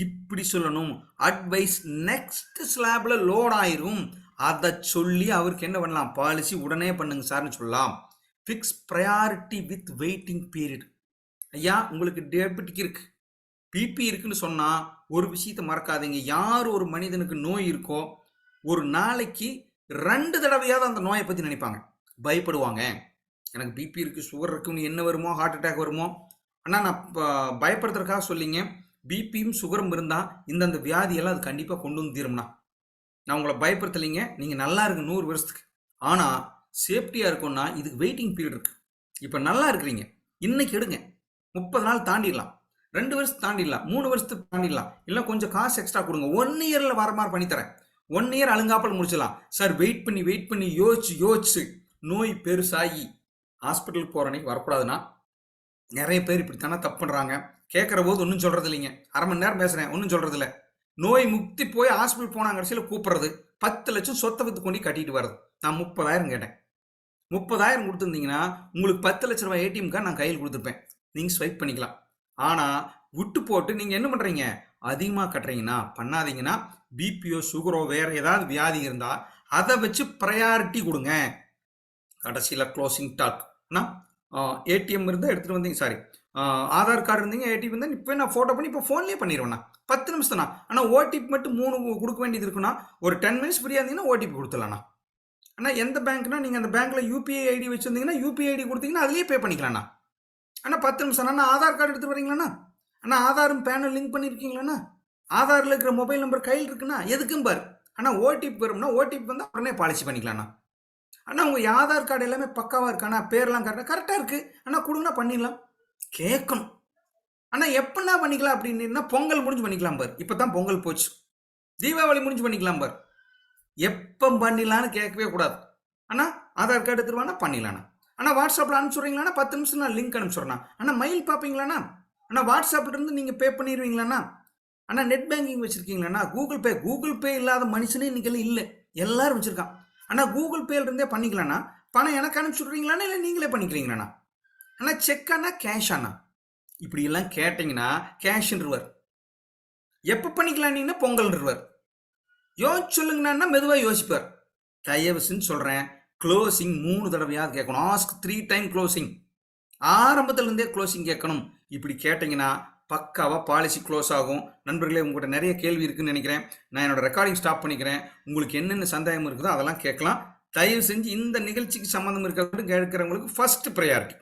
இப்படி சொல்லணும். அட்வைஸ் நெக்ஸ்ட் ஸ்லாப்ல லோட் ஆயிரும். அதை சொல்லி அவருக்கு என்ன பண்ணலாம்? பாலிசி உடனே பண்ணுங்க சார்னு சொல்லலாம். Fix priority with waiting period. ஐயா உங்களுக்கு டயபெட்டிக் இருக்கு, பிபி இருக்குன்னு சொன்னா ஒரு விஷயத்தை மறக்காதீங்க. யார் ஒரு மனிதனுக்கு நோய் இருக்கோ ஒரு நாளைக்கு 2 தடவையாவது அந்த நோயை பத்தி நினைப்பாங்க, பயப்படுவாங்க. எனக்கு பிபி இருக்கு, சுகர் இருக்குன்னு என்ன வருமோ, ஹார்ட் அட்டாக் வருமோ. அண்ணா நான் பயப்படுறதுக்காக சொல்லிங்க, பிபியும் சுகரும் இருந்தா இந்தந்த வியாதியெல்லாம் அது கண்டிப்பா கொண்டு வந்து தீரும்னா. நான் உங்களை பயப்படுத்தலைங்க, நீங்க நல்லா இருக்கு 100 வருஷத்துக்கு. ஆனா சேஃப்டியா இருக்கும்னா இதுக்கு வெயிட்டிங் பீரியட் இருக்கு. இப்ப நல்லா இருக்கிறீங்க, இன்னைக்கு எடுங்க, 30 நாள் தாண்டிடலாம், 2 வருஷத்துக்கு தாண்டிடலாம், 3 வருஷத்துக்கு தாண்டிடலாம், இல்லை கொஞ்சம் காசு எக்ஸ்ட்ரா கொடுங்க. 1 இயர்ல வர மாதிரி பண்ணித்தரேன். 1 இயர் அழுங்காப்பல் முடிச்சிடலாம் சார். வெயிட் பண்ணி யோசிச்சு நோய் பெருசாகி ஹாஸ்பிட்டலுக்கு போற அன்னைக்கு வரக்கூடாதுன்னா நிறைய பேர் இப்படித்தானே தப்பு பண்றாங்க. கேட்கற போது ஒன்றும் சொல்றது இல்லைங்க, அரை மணி நேரம் பேசுறேன் ஒன்றும் சொல்றது இல்லை. நோய் முக்தி போய் ஹாஸ்பிட்டல் போனாங்க, கடைசியில் கூப்பிடுறது 10 லட்சம் சொத்தை வித்து கொண்டு கட்டிட்டு வருது. நான் 30,000 கேட்டேன், 30,000 கொடுத்துருந்தீங்கன்னா உங்களுக்கு 10 லட்ச ரூபாய் ஏடிஎம் கார்டு நான் கையில் கொடுத்துருப்பேன், நீங்க ஸ்வைப் பண்ணிக்கலாம். ஆனா விட்டு போட்டு நீங்க என்ன பண்றீங்க? அதிகமா கட்டுறீங்கன்னா பண்ணாதீங்கன்னா. பிபிஓ சுகரோ வேற ஏதாவது வியாதி இருந்தா அதை வச்சு ப்ரையாரிட்டி கொடுங்க. கடைசியில க்ளோசிங் டாக். ஏடிஎம் இருந்தா எடுத்துட்டு வந்தீங்க, சாரி ஆதார் கார்டு இருந்தீங்க, ஏடிஎம் இருந்தா இப்போ நான் போட்டோ பண்ணி இப்போ போன்லயே பண்ணிடுவேண்ணா, 10 நிமிஷம் தானா. ஆனா ஓடிபி மட்டும் 3 கொடுக்க வேண்டியது இருக்குன்னா ஒரு 10 மினிட்ஸ் ஃப்ரீயா இருந்தீங்கன்னா ஓடிபி கொடுத்துடலாம்ண்ணா. ஆனால் எந்த பேங்க்னா நீங்கள் அந்த பேங்க்ல யூபிஐ ஐடி வச்சிருந்தீங்கன்னா யூபிஐ ஐடி கொடுத்தீங்கன்னா அதுலேயே பே பண்ணிக்கலாம்ண்ணா. ஆனால் 10 நிமிஷம். அண்ணா ஆதார் கார்டு எடுத்து வரீங்களாண்ணா? அண்ணா ஆதாரும் பேனும் லிங்க் பண்ணியிருக்கீங்களாண்ணா? ஆதாரில் இருக்கிற மொபைல் நம்பர் கையில் இருக்குன்னா எதுக்கும் பாரு. ஆனால் ஓடிபி வரும்னா ஓடிபி வந்து உடனே பாலிசி பண்ணிக்கலாம்ண்ணா. ஆனால் உங்கள் ஆதார் கார்டு எல்லாமே பக்காவாக இருக்காண்ணா, பேர்லாம் கரெக்டாக இருக்குது, ஆனால் கொடுங்கண்ணா பண்ணிடலாம். கேட்கணும். ஆனால் எப்படின்னா பண்ணிக்கலாம் அப்படின்னா பொங்கல் முடிஞ்சு பண்ணிக்கலாம் பாரு. இப்போ தான் பொங்கல் போச்சு, தீபாவளி முடிஞ்சு பண்ணிக்கலாம் பாரு. எப்போ பண்ணிடலான்னு கேட்கவே கூடாது. ஆனால் ஆதார் கார்டு எடுத்துருவானா பண்ணிடலாண்ணா. ஆனால் வாட்ஸ்அப்பில் அனுப்பிச்சுட்றீங்களாண்ணா 10 நிமிஷம் நான் லிங்க் அனுப்பிச்சுட்றேண்ணா. ஆனால் மெயில் பார்ப்பீங்களாண்ணா? ஆனால் வாட்ஸ்அப்ல இருந்து நீங்கள் பே பண்ணிடுவீங்களாண்ணா? ஆனால் நெட் பேங்கிங் வச்சுருக்கீங்களாண்ணா? கூகுள் பே இல்லாத மனுஷனே இன்னைக்கு இல்லை, எல்லாரும் வச்சுருக்கான். ஆனால் கூகுள் பேல இருந்தே பண்ணிக்கலாண்ணா. பணம் எனக்கு அனுப்பிச்சுட்றீங்களாண்ணா இல்லை நீங்களே பண்ணிக்கிறீங்களாண்ணா? ஆனால் செக்காண்ணா கேஷாண்ணா? இப்படி எல்லாம் கேட்டிங்கன்னா கேஷ்ன்றவர். எப்போ பண்ணிக்கலான்னீங்கன்னா பொங்கல்ன்றவர். சொல்லுங்கண்ணா மெதுவாக யோசிப்பார். தயவுசுன்னு சொல்கிறேன், க்ளோசிங் 3 தடவையாவது கேட்கணும். Ask 3 time closing. ஆரம்பத்துலேருந்தே க்ளோசிங் கேட்கணும். இப்படி கேட்டிங்கன்னா பக்காவாக பாலிசி க்ளோஸ் ஆகும். நண்பர்களே, உங்கள்கிட்ட நிறைய கேள்வி இருக்குன்னு நினைக்கிறேன். நான் என்னோட ரெக்கார்டிங் ஸ்டாப் பண்ணிக்கிறேன். உங்களுக்கு என்னென்ன சந்தேகம் இருக்குதோ அதெல்லாம் கேட்கலாம். தயவு செஞ்சு இந்த நிகழ்ச்சிக்கு சம்மந்தம் இருக்கிறவங்களுக்கு கேட்குறவங்களுக்கு ஃபர்ஸ்ட் ப்ரையாரிட்டி.